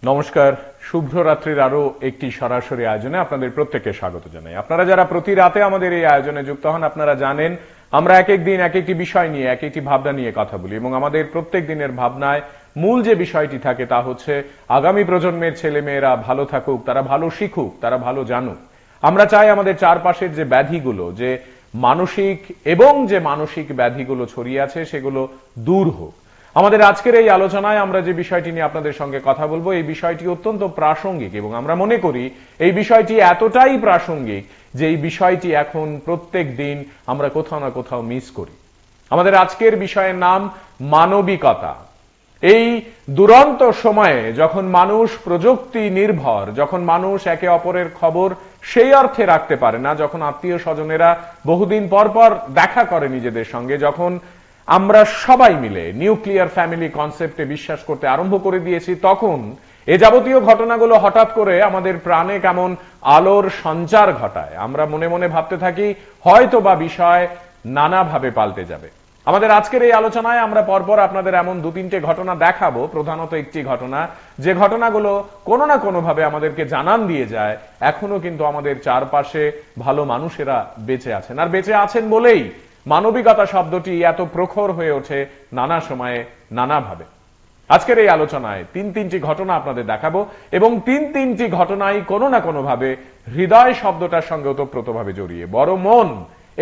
নমস্কার, শুভ্র রাত্রির আরো একটি সরাসরি আয়োজনে আপনাদের প্রত্যেককে স্বাগত জানাই। আপনারা যারা প্রতি রাতে আমাদের এই আয়োজনে যুক্ত হন, আপনারা জানেন আমরা এক এক দিন এক একটি বিষয় নিয়ে এক একটি ভাবনা নিয়ে কথা বলি এবং আমাদের প্রত্যেক দিনের ভাবনায় মূল যে বিষয়টি থাকে তা হচ্ছে আগামী প্রজন্মের ছেলে মেয়েরা ভালো থাকুক, তারা ভালো শিখুক, তারা ভালো জানুক। আমরা চাই আমাদের চারপাশের যে ব্যাধিগুলো, যে মানসিক এবং যে মানসিক ব্যাধিগুলো ছড়িয়ে আছে সেগুলো দূর হোক। আমাদের আজকের এই আলোচনায় আমরা যে বিষয়টি নিয়ে আপনাদের সঙ্গে কথা বলবো, এই বিষয়টি অত্যন্ত প্রাসঙ্গিক এবং আমরা মনে করি এই বিষয়টি এতটাই প্রাসঙ্গিক যে এই বিষয়টি এখন প্রত্যেক দিন আমরা কোথাও না কোথাও মিস করি। আমাদের আজকের বিষয়ের নাম মানবিকতা। এই দুরন্ত সময়ে যখন মানুষ প্রযুক্তি নির্ভর, যখন মানুষ একে অপরের খবর সেই অর্থে রাখতে পারে না, যখন আত্মীয় স্বজনেরা বহুদিন পর পর দেখা করে নিজেদের সঙ্গে, যখন আমরা সবাই মিলে নিউক্লিয়ার ফ্যামিলি কনসেপ্টে বিশ্বাস করতে আরম্ভ করে দিয়েছি, তখন এ যাবতীয় ঘটনাগুলো হঠাৎ করে আমাদের প্রাণে কেমন আলোর সঞ্চার ঘটায়। আমরা মনে মনে ভাবতে থাকি হয়তো বা বিষয় নানাভাবে পাল্টে যাবে। আমাদের আজকের এই আলোচনায় আমরা পরপর আপনাদের এমন দু তিনটে ঘটনা দেখাবো। প্রধানত একটি ঘটনা, যে ঘটনাগুলো কোনো না কোনো ভাবে আমাদেরকে জানান দিয়ে যায় এখনো কিন্তু আমাদের চারপাশে ভালো মানুষেরা বেঁচে আছেন, আর বেঁচে আছেন বলেই মানবিকতা শব্দটি এত প্রখর হয়ে ওঠে নানা সময়ে নানাভাবে। আজকের এই আলোচনায় তিনটি ঘটনা আপনাদের দেখাবো এবং তিনটি ঘটনাই কোনো না কোনো ভাবে হৃদয় শব্দটার সঙ্গে ওতপ্রোতভাবে জড়িয়ে, বড় মন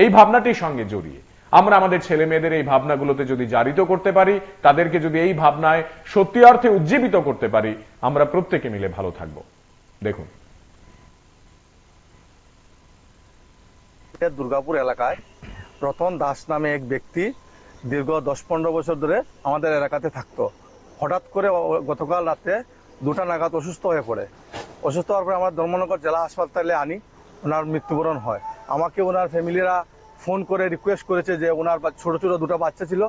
এই ভাবনাটির সঙ্গে জড়িয়ে। আমরা আমাদের ছেলে মেয়েদের এই ভাবনাগুলোতে যদি জারিত করতে পারি, তাদেরকে যদি এই ভাবনায় সত্যি অর্থে উজ্জীবিত করতে পারি, আমরা প্রত্যেকে মিলে ভালো থাকবো। দেখুন, দুর্গাপুর এলাকায় রতন দাস নামে এক ব্যক্তি দীর্ঘ 10-15 বছর ধরে আমাদের এলাকাতে থাকতো। হঠাৎ করে গতকাল রাতে 2টা নাগাদ অসুস্থ হয়ে পড়ে। অসুস্থ হওয়ার পরে আমরা ধর্মনগর জেলা হাসপাতালে আনি, ওনার মৃত্যুবরণ হয়। আমাকে ওনার ফ্যামিলিরা ফোন করে রিকোয়েস্ট করেছে যে ওনার ছোট ছোট 2টা বাচ্চা ছিল,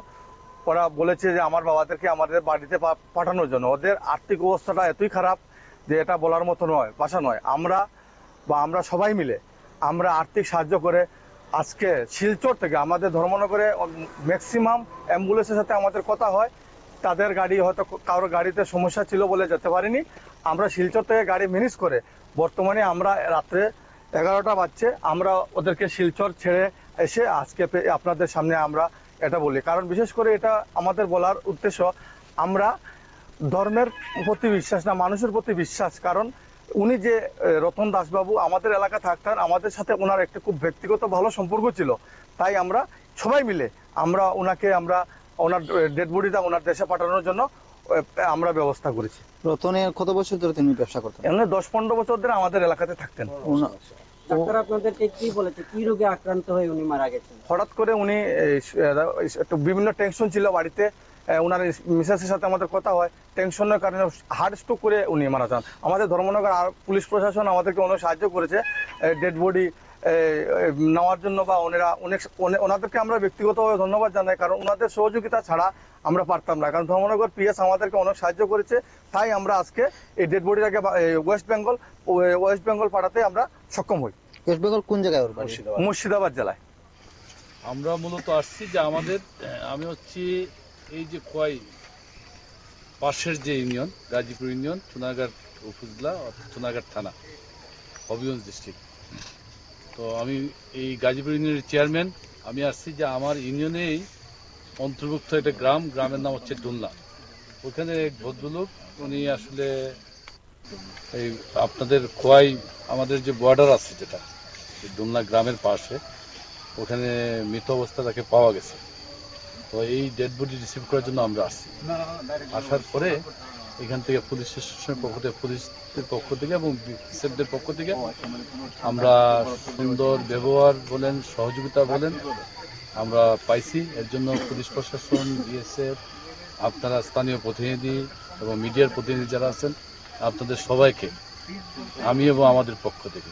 ওরা বলেছে যে আমার বাবাদেরকে আমাদের বাড়িতে পাঠানোর জন্য। ওদের আর্থিক অবস্থাটা এতই খারাপ যে এটা বলার মতো নয়, ভাষা নয়। আমরা সবাই মিলে আমরা আর্থিক সাহায্য করে আজকে শিলচর থেকে আমাদের ধর্মনগরে ম্যাক্সিমাম অ্যাম্বুলেন্সের সাথে আমাদের কথা হয়। তাদের গাড়ি হয়তো কারোর গাড়িতে সমস্যা ছিল বলে যেতে পারিনি। আমরা শিলচর থেকে গাড়ি ম্যানেজ করে বর্তমানে আমরা রাত্রে 11টা বাজছে, আমরা ওদেরকে শিলচর ছেড়ে এসে আজকে আপনাদের সামনে আমরা এটা বলি। কারণ বিশেষ করে এটা আমাদের বলার উদ্দেশ্য, আমরা ধর্মের প্রতি বিশ্বাস না, মানুষের প্রতি বিশ্বাস। কারণ উনি যে রতন দাসবাবু আমাদের এলাকা থাকতেন, আমাদের সাথে ওনার একটা খুব ব্যক্তিগত ভালো সম্পর্ক ছিল। তাই আমরা সবাই মিলে ওনার ডেড বডিটা ওনার দেশে পাঠানোর জন্য আমরা ব্যবস্থা করেছি। রতনের কত বছর ধরে তিনি ব্যবসা করতেন? এমনি 10-15 বছর ধরে আমাদের এলাকাতে থাকতেন। ডাক্তার আপনাদেরকে কি বলেছে, কি রোগে আক্রান্ত হয়ে উনি মারা গেছেন? হঠাৎ করে উনি একটু বিভিন্ন টেনশন ছিল বাড়িতে, ওনার মিসেসের সাথে আমাদের কথা হয়, টেনশনের কারণে হার্ট স্ট্রোক করে উনি মারা যান। আমাদের ধর্মনগর আর পুলিশ প্রশাসন আমাদেরকে অনেক সাহায্য করেছে ডেড বডি নেওয়ার জন্য, বা ওনাদেরকে আমরা ব্যক্তিগতভাবে ধন্যবাদ জানাই। কারণ ওনাদের সহযোগিতা ছাড়া আমরা পারতাম না। কারণ ধর্মনগর পিএস আমাদেরকে অনেক সাহায্য করেছে। তাই আমরা আজকে এই ডেড বডিটাকে ওয়েস্ট বেঙ্গল পাঠাতে আমরা সক্ষম হই। ওয়েস্ট বেঙ্গল কোন জায়গায়? মুর্শিদাবাদ জেলায়। আমরা মূলত আসছি যে আমি হচ্ছি এই যে খোয়াই পাশের যে ইউনিয়ন, গাজীপুর ইউনিয়ন, সোনারঘাট উপজেলা, সোনারঘাট থানা, হবিগঞ্জ ডিস্ট্রিক্ট। তো আমি এই গাজীপুর ইউনিয়নের চেয়ারম্যান। আমি আসছি যে আমার ইউনিয়নেই অন্তর্ভুক্ত একটা গ্রামের নাম হচ্ছে ডুনলা। ওখানে এক ভদ্রলোক, উনি আসলে এই আপনাদের খোয়াই আমাদের যে বর্ডার আছে যেটা ডুমনা গ্রামের পাশে, ওখানে মৃত অবস্থা তাকে পাওয়া গেছে। তো এই ডেড বডি রিসিভ করার জন্য আমরা আসছি। আসার পরে এখান থেকে পুলিশ স্টেশনের পুলিশের পক্ষ থেকে এবং বিএসএফদের পক্ষ থেকে আমরা সুন্দর ব্যবহার বলেন, সহযোগিতা বলেন আমরা পাইছি। এর জন্য পুলিশ প্রশাসন, বিএসএফ, আপনারা স্থানীয় প্রতিনিধি এবং মিডিয়ার প্রতিনিধি যারা আছেন, আপনাদের সবাইকে আমি এবং আমাদের পক্ষ থেকে,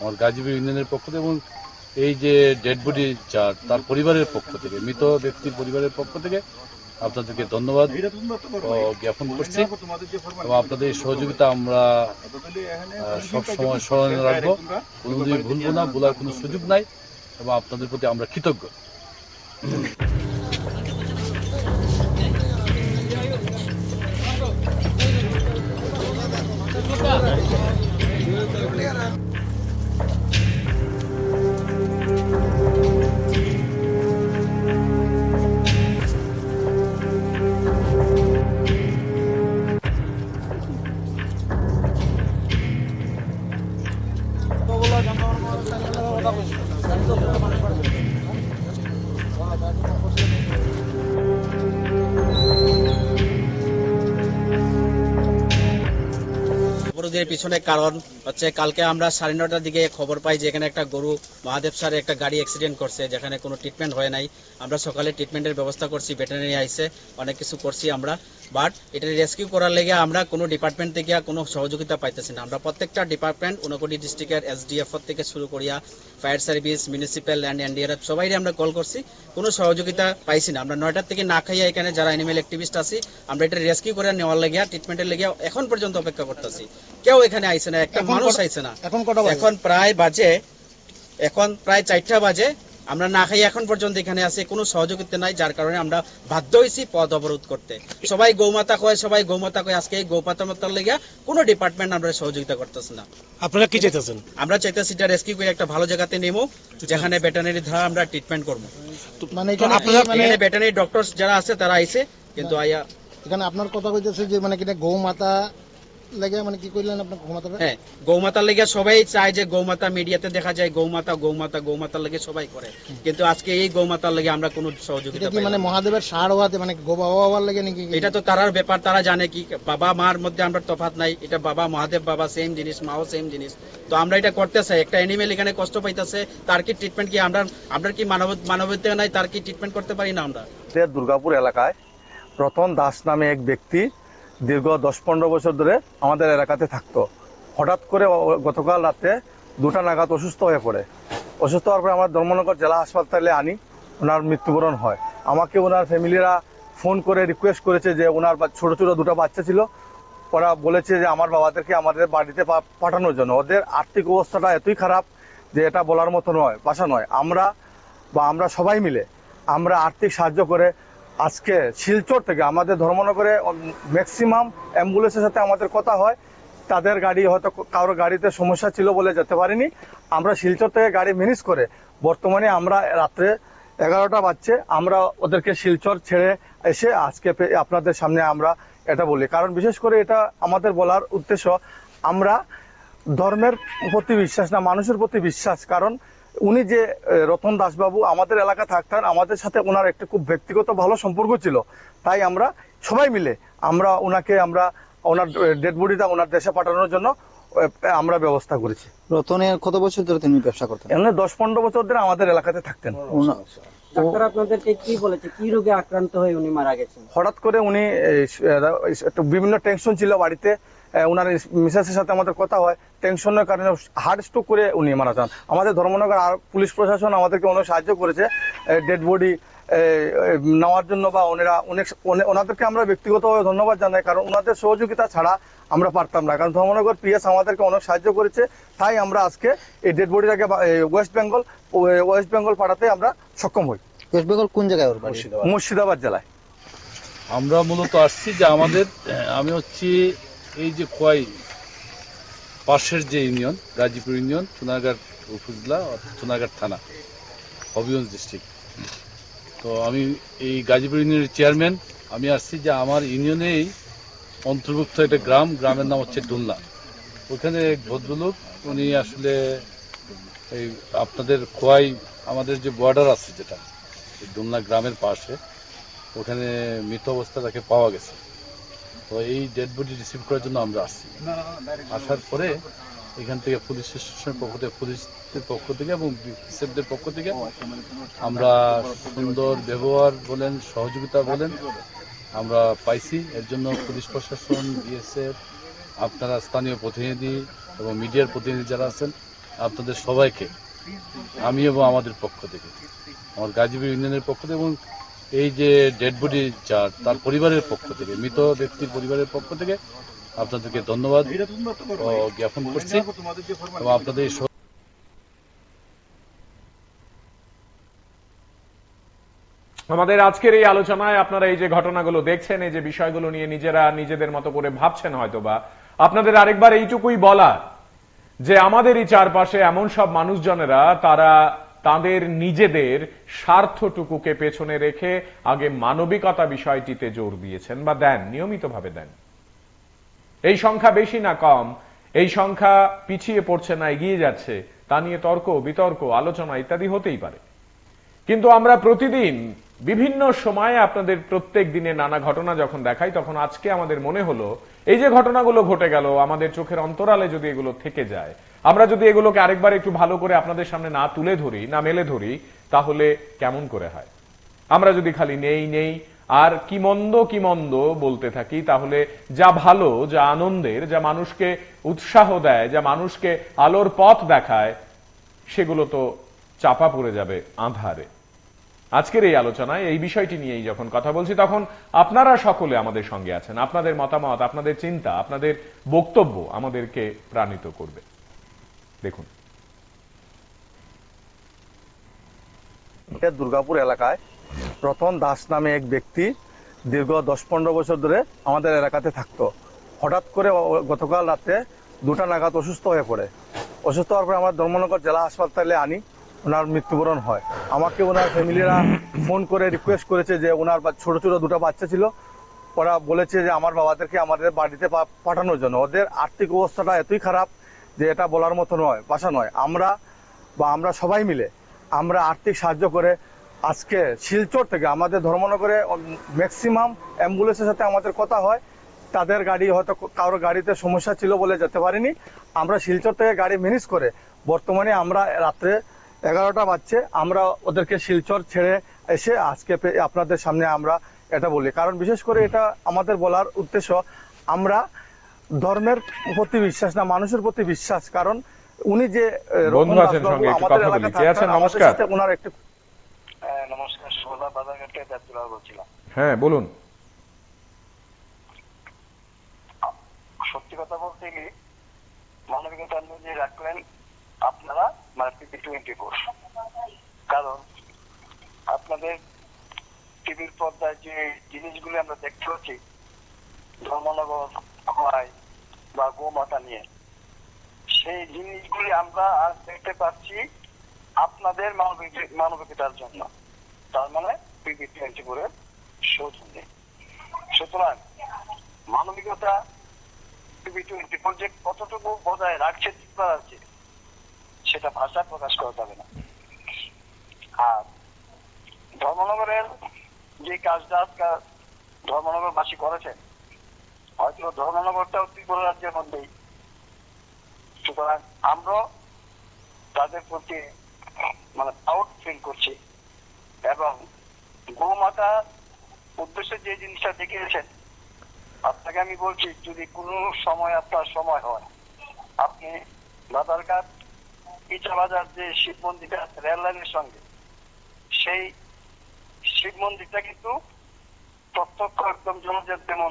আমার গাজীপুর ইউনিয়নের পক্ষ থেকে এবং এই যে ডেড বডি তার পরিবারের পক্ষ থেকে, মৃত ব্যক্তির পরিবারের পক্ষ থেকে আপনাদেরকে ধন্যবাদ জ্ঞাপন করছি এবং আপনাদের এই সহযোগিতা আমরা সবসময় স্মরণে রাখবো, কোনোদিন ভুলবো না, বলার কোনো সুযোগ নাই এবং আপনাদের প্রতি আমরা কৃতজ্ঞ। অবরোধের পিছনে কারণ হচ্ছে কালকে আমরা 9:30টার দিকে খবর পাই যে এখানে একটা গরু মহাদেব স্যারের একটা গাড়ি অ্যাক্সিডেন্ট করছে, যেখানে কোনো ট্রিটমেন্ট হয় নাই। আমরা সকালে ট্রিটমেন্টের ব্যবস্থা করছি, ভেটেরিনারি আইছে, অনেক কিছু করছি আমরা, বাট এটা রেস্কিউ করার লেগে আমরা কোনো ডিপার্টমেন্ট থেকে কোনো সহযোগিতা পাইতেছি না। আমরা প্রত্যেকটা ডিপার্টমেন্ট ঊনকোটি ডিস্ট্রিক্টের SDF থেকে শুরু করিয়া fire service, municipal and NDRF সবাই আমরা কল করছি, কোনো সহযোগিতা পাইছি না। আমরা 9টার থেকে না খাইয়া এখানে যারা অ্যানিমেল অ্যাক্টিভিস্ট আছি আমরা এটা রেস্কিউ করে নেওয়ার লেগে ট্রিটমেন্টের লেগে এখন পর্যন্ত অপেক্ষা করতেছি। কেউ এখানে আইছে না, একটা মানুষ আইছে না। এখন প্রায় 4টা বাজে, আমরা না খাই এখন পর্যন্ত এখানে আছি, কোনো সহযোগিতা নাই, যার কারণে আমরা বাধ্য হয়েছি পথ অবরোধ করতে। সবাই গৌমাতা কয়, আজকে এই গৌমাতার লেগে কোনো ডিপার্টমেন্ট আমরা সহযোগিতা করতেছে না। আপনারা কি চাইতেছেন? আমরা চাইতেছি এটা রেস্কিউ করে একটা ভালো জায়গাতে নেবো, যেখানে ভেটেরিনারি দ্বারা আমরা ট্রিটমেন্ট করবো। মানে এখানে ভেটেরিনারি ডক্টর যারা আছে তারা আইছে, কিন্তু এখানে আপনার কথা কইতেছে যে মানে কিনা গৌমাতা লাগে, মানে কি কইলেন আপনার গৌমাতাটা? হ্যাঁ, গৌমাতার লেগে সবাই চায় যে গৌমাতা মিডিয়াতে দেখা যায় গৌমাতার লেগে সবাই করে, কিন্তু আজকে এই গৌমাতার লেগে আমরা কোনো সহযোগিতা পাই না। মানে মহাদেবের সার হওয়াতে মানে গো বাবার লাগে নাকি? এটা তো তারার ব্যাপার, তারা জানে কি বাবা মার মধ্যে আমরা তফাৎ নাই। এটা বাবা মহাদেব বাবা সেম জিনিস, মাও সেম জিনিস। তো আমরা এটা করতে চাই, একটা অ্যানিমেল এখানে কষ্ট পাইতেছে, তার কি ট্রিটমেন্ট কি আমরা কি মানবতা নাই, তার কি ট্রিটমেন্ট করতে পারি না আমরা? দুর্গাপুর এলাকায় রতন দাস নামে এক ব্যক্তি দীর্ঘ 10-15 বছর ধরে আমাদের এলাকাতে থাকতো। হঠাৎ করে গতকাল রাতে 2টা নাগাদ অসুস্থ হয়ে পড়ে। অসুস্থ হওয়ার পরে আমরা ধর্মনগর জেলা হাসপাতালে আনি, ওনার মৃত্যুবরণ হয়। আমাকে ওনার ফ্যামিলিরা ফোন করে রিকোয়েস্ট করেছে যে ওনার ছোট ছোট 2টা বাচ্চা ছিল, ওরা বলেছে যে আমার বাবাদেরকে আমাদের বাড়িতে পাঠানোর জন্য। ওদের আর্থিক অবস্থাটা এতই খারাপ যে এটা বলার মতো নয়, ভাষা নয়। আমরা সবাই মিলে আমরা আর্থিক সাহায্য করে আজকে শিলচর থেকে আমাদের ধর্মনগরে ম্যাক্সিমাম অ্যাম্বুলেন্সের সাথে আমাদের কথা হয়, তাদের গাড়ি হয়তো কারোর গাড়িতে সমস্যা ছিল বলে যেতে পারিনি। আমরা শিলচর থেকে গাড়ি ম্যানেজ করে বর্তমানে আমরা রাত্রে 11টা বাজছে, আমরা ওদেরকে শিলচর ছেড়ে এসে আজকে আপনাদের সামনে আমরা এটা বলি। কারণ বিশেষ করে এটা আমাদের বলার উদ্দেশ্য, আমরা ধর্মের প্রতি বিশ্বাস না, মানুষের প্রতি বিশ্বাস। কারণ উনি যে রতন দাসবাবু আমাদের এলাকা থাকতেন, আমাদের সাথে ওনার একটা খুব ব্যক্তিগত ভালো সম্পর্ক ছিল। তাই আমরা সবাই মিলে ওনার ডেড বডিটা ওনার দেশে পাঠানোর জন্য আমরা ব্যবস্থা করেছি। রতনের কত বছর ধরে তিনি ব্যবসা করতেন? এমনি 10-15 বছর ধরে আমাদের এলাকাতে থাকতেন। ডাক্তার আপনাদেরকে কি বলেছে, কি রোগে আক্রান্ত হয়ে উনি মারা গেছেন? হঠাৎ করে উনি বিভিন্ন টেনশন ছিল বাড়িতে, ওনার মিসেসের সাথে আমাদের কথা হয়, টেনশনের কারণে হার্ট স্ট্রোক করে উনি মারা যান। আমাদের ধর্মনগর আর পুলিশ প্রশাসন আমাদেরকে অনেক সাহায্য করেছে ডেড বডি নেওয়ার জন্য, বা ওনাদেরকে আমরা ব্যক্তিগতভাবে ধন্যবাদ জানাই। কারণ ওনাদের সহযোগিতা ছাড়া আমরা পারতাম না। কারণ ধর্মনগর PS আমাদেরকে অনেক সাহায্য করেছে, তাই আমরা আজকে এই ডেড বডিটাকে ওয়েস্ট বেঙ্গল পাঠাতে আমরা সক্ষম হই। ওয়েস্ট বেঙ্গল কোন জায়গায় ওর বাড়ি? মুর্শিদাবাদ জেলায়। আমরা মূলত আসছি যে আমি হচ্ছি এই যে খোয়াই পাশের যে ইউনিয়ন, গাজীপুর ইউনিয়ন, সোনারগাঁর উপজেলা, সোনারগাঁর থানা, হবিগঞ্জ ডিস্ট্রিক্ট। তো আমি এই গাজীপুর ইউনিয়নের চেয়ারম্যান। আমি আসছি যে আমার ইউনিয়নেই অন্তর্ভুক্ত একটা গ্রামের নাম হচ্ছে ডুনলা। ওখানে এক ভদ্রলোক, উনি আসলে এই আপনাদের খোয়াই আমাদের যে বর্ডার আছে যেটা ডুনলা গ্রামের পাশে, ওখানে মৃত অবস্থা তাকে পাওয়া গেছে। তো এই ডেড বডি রিসিভ করার জন্য আমরা আসছি। আসার পরে এখান থেকে পুলিশ স্টেশনের পক্ষ থেকে, পুলিশের পক্ষ থেকে এবং বিএসএফদের পক্ষ থেকে আমরা সুন্দর ব্যবহার বলেন, সহযোগিতা বলেন আমরা পাইছি। এর জন্য পুলিশ প্রশাসন, বিএসএফ, আপনারা স্থানীয় প্রতিনিধি এবং মিডিয়ার প্রতিনিধি যারা আছেন, আপনাদের সবাইকে আমি এবং আমাদের পক্ষ থেকে, আমার গাজীপুর ইউনিয়নের পক্ষ থেকে এবং এই যে ডেড বডি তার পরিবারের পক্ষ থেকে, মৃত ব্যক্তির পরিবারের পক্ষ থেকে আপনাদেরকে ধন্যবাদ জ্ঞাপন করছি এবং আপনাদের আমাদের আজকের এই আলোচনায় আপনারা এই যে ঘটনাগুলো দেখছেন, এই যে বিষয়গুলো নিয়ে নিজেদের মতো করে ভাবছেন হয়তোবা, আপনাদের আরেকবার এইটুকুই বলা যে আমাদেরই চারপাশে এমন সব মানুষজনেরা তারা তাদের নিজেদের স্বার্থটুকুকে পেছনে রেখে আগে মানবিকতা বিষয়টিতে জোর দিয়েছেন বা দেন, নিয়মিতভাবে দেন। এই সংখ্যা বেশি না কম, এই সংখ্যা পিছিয়ে পড়ছে না এগিয়ে যাচ্ছে, তা নিয়ে তর্ক বিতর্ক আলোচনা ইত্যাদি হতেই পারে। কিন্তু আমরা প্রতিদিন বিভিন্ন সময়ে আপনাদের প্রত্যেক দিনে নানা ঘটনা যখন দেখাই, তখন আজকে আমাদের মনে হলো এই যে ঘটনাগুলো ঘটে গেল আমাদের চোখের অন্তরালে যদি এগুলো থেকে যায়, আমরা যদি এগুলোকে আরেকবার একটু ভালো করে আপনাদের সামনে না তুলে ধরি, না মেলে ধরি, তাহলে কেমন করে হয়? আমরা যদি খালি নেই নেই আর কি মন্দ বলতে থাকি, তাহলে যা ভালো, যা আনন্দের, যা মানুষকে উৎসাহ দেয়, যা মানুষকে আলোর পথ দেখায়, সেগুলো তো চাপা পড়ে যাবে আঁধারে। আজকের এই আলোচনায় এই বিষয়টি নিয়েই যখন কথা বলছি, তখন আপনারা সকলে আমাদের সঙ্গে আছেন। আপনাদের মতামত, আপনাদের চিন্তা, আপনাদের বক্তব্য আমাদেরকে প্রাণিত করবে। দেখুন, দুর্গাপুর এলাকায় রতন দাস নামে এক ব্যক্তি দীর্ঘ 10-15 বছর ধরে আমাদের এলাকাতে থাকতো। হঠাৎ করে গতকাল রাতে 2টা নাগাদ অসুস্থ হয়ে পড়ে। অসুস্থ হওয়ার পরে আমরা ধর্মনগর জেলা হাসপাতালে আনি, ওনার মৃত্যুবরণ হয়। আমাকে ওনার ফ্যামিলিরা ফোন করে রিকোয়েস্ট করেছে যে ওনার ছোট ছোট 2টা বাচ্চা ছিল, ওরা বলেছে যে আমার বাবাদেরকে আমাদের বাড়িতে পাঠানোর জন্য। ওদের আর্থিক অবস্থাটা এতই খারাপ যে এটা বলার মতো নয়, ভাষা নয়। আমরা সবাই মিলে আমরা আর্থিক সাহায্য করে আজকে শিলচর থেকে আমাদের ধর্মনগরে ম্যাক্সিমাম অ্যাম্বুলেন্সের সাথে আমাদের কথা হয়। তাদের গাড়ি হয়তো কারোর গাড়িতে সমস্যা ছিল বলে যেতে পারিনি। আমরা শিলচর থেকে গাড়ি ম্যানেজ করে বর্তমানে আমরা রাত্রে 11টা বাজছে, আমরা ওদেরকে শিলচর ছেড়ে এসে আজকে আপনাদের সামনে আমরা এটা বলি। কারণ বিশেষ করে এটা আমাদের বলার উদ্দেশ্য, আমরা ধর্মের প্রতি বিশ্বাস না, মানুষের প্রতি বিশ্বাস। কারণ উনি যে বন্ধু আছেন সঙ্গে, একটু কথা বলি। কে আছেন? নমস্কার। ওনার একটু নমস্কার, সোলা বাজারঘাটে দাতুলাল বলছিলাম। হ্যাঁ বলুন। সত্যি কথা বলতে কি, মানবিকতার নজরে রাখলেন আপনারা, মানে P24। কারণ আপনাদের টিভির পর্দায় যে জিনিসগুলি আমরা দেখতে পাচ্ছি ধর্মনগর, খোয়াই বা গোমাতা নিয়ে, সেই জিনিসগুলি আমরা আজ দেখতে পাচ্ছি আপনাদের মানবিকতার জন্য, তার মানে P24-এর সৌজন্যে। সুতরাং মানবিকতা P24 যে কতটুকু বজায় রাখছে সেটা ভাষায় প্রকাশ করা যাবে না। আর ধর্মনগরের যে কাজটা ধর্মনগরবাসী করেছেন, হয়তো ধর্মনগরটাও ত্রিপুরা রাজ্যের মধ্যেই। সুতরাং আমরা তাদের প্রতি মানে প্রাউড ফিল করছি। এবং গোমাতা উদ্দেশ্যে যে জিনিসটা দেখিয়েছেন, আপনাকে আমি বলছি, যদি কোনো সময় আপনার সময় হয়, আপনি বাজারঘাট ইটাবাজার যে শিব মন্দিরটা আছে রেল লাইনের সঙ্গে, সেই শিব মন্দিরটা কিন্তু প্রত্যক্ষ একদম জনজাত। যেমন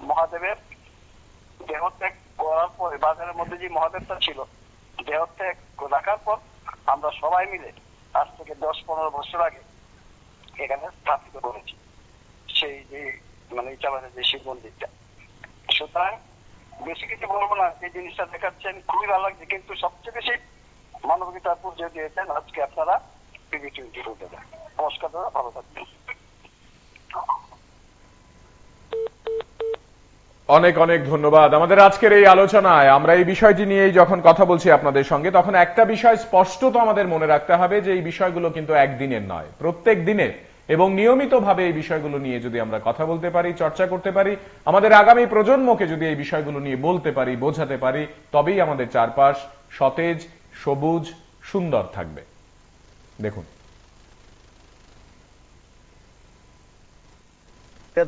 মহাদেবের দেহত্যাগ করার পরে বাজারের মধ্যে যে মহাদেবটা ছিল, দেহত্যাগ রাখার পর আমরা সবাই মিলে আজ থেকে 10-15 বছর আগে এখানে স্থাপিত করেছি সেই যে মানে ইটাবাজার যে শিব মন্দিরটা। সুতরাং বেশি কিছু বলবো না, এই জিনিসটা দেখাচ্ছেন খুবই ভালো লাগছে। কিন্তু সবচেয়ে বেশি মানবিকতার পরিচয় দিয়েছেন আজকে আপনারা P24 দাদা। নমস্কার দাদা, ভালো থাকবেন। অনেক অনেক ধন্যবাদ। আমাদের আজকের এই আলোচনায় আমরা এই বিষয়টি নিয়েই যখন কথা বলছি আপনাদের সঙ্গে, তখন একটা বিষয় স্পষ্টত আমাদের মনে রাখতে হবে যে এই বিষয়গুলো কিন্তু একদিনের নয়, প্রত্যেক দিনের এবং নিয়মিতভাবে এই বিষয়গুলো নিয়ে যদি আমরা কথা বলতে পারি, চর্চা করতে পারি, আমাদের আগামী প্রজন্মকে যদি এই বিষয়গুলো নিয়ে বলতে পারি, বোঝাতে পারি, তবেই আমাদের চারপাশ সতেজ, সবুজ, সুন্দর থাকবে। দেখুন,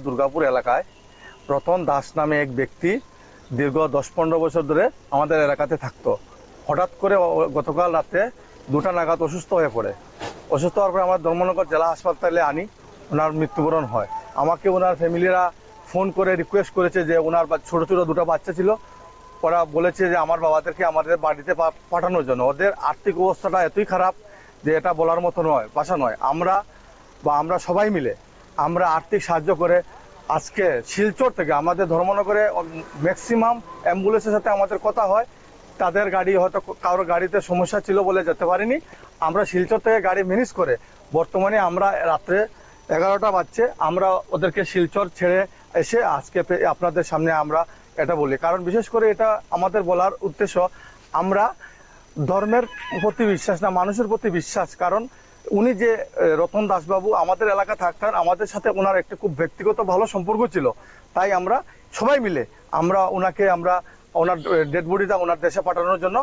দুর্গাপুর এলাকায় রতন দাস নামে এক ব্যক্তি দীর্ঘ 10-15 বছর ধরে আমাদের এলাকাতে থাকতো। হঠাৎ করে গতকাল রাতে 2টা নাগাদ অসুস্থ হয়ে পড়ে। অসুস্থ হওয়ার পরে আমরা ধর্মনগর জেলা হাসপাতালে আনি, ওনার মৃত্যুবরণ হয়। আমাকে ওনার ফ্যামিলিরা ফোন করে রিকোয়েস্ট করেছে যে ওনার ছোট ছোট 2টা বাচ্চা ছিল, ওরা বলেছে যে আমার বাবাদেরকে আমাদের বাড়িতে পাঠানোর জন্য। ওদের আর্থিক অবস্থাটা এতই খারাপ যে এটা বলার মতো নয়, ভাষা নয়। আমরা সবাই মিলে আমরা আর্থিক সাহায্য করে আজকে শিলচর থেকে আমাদের ধর্মনগরে ম্যাক্সিমাম অ্যাম্বুলেন্সের সাথে আমাদের কথা হয়, তাদের গাড়ি হয়তো কারোর গাড়িতে সমস্যা ছিল বলে যেতে পারিনি। আমরা শিলচর থেকে গাড়ি ম্যানেজ করে বর্তমানে আমরা রাত্রে 11টা বাজছে, আমরা ওদেরকে শিলচর ছেড়ে এসে আজকে আপনাদের সামনে আমরা এটা বলি। কারণ বিশেষ করে এটা আমাদের বলার উদ্দেশ্য, আমরা ধর্মের প্রতি বিশ্বাস না, মানুষের প্রতি বিশ্বাস। কারণ উনি যে রতন দাসবাবু আমাদের এলাকা থাকতেন, আমাদের সাথে ওনার একটা খুব ব্যক্তিগত ভালো সম্পর্ক ছিল। তাই আমরা সবাই মিলে ওনার ডেড বডিটা ওনার দেশে পাঠানোর জন্য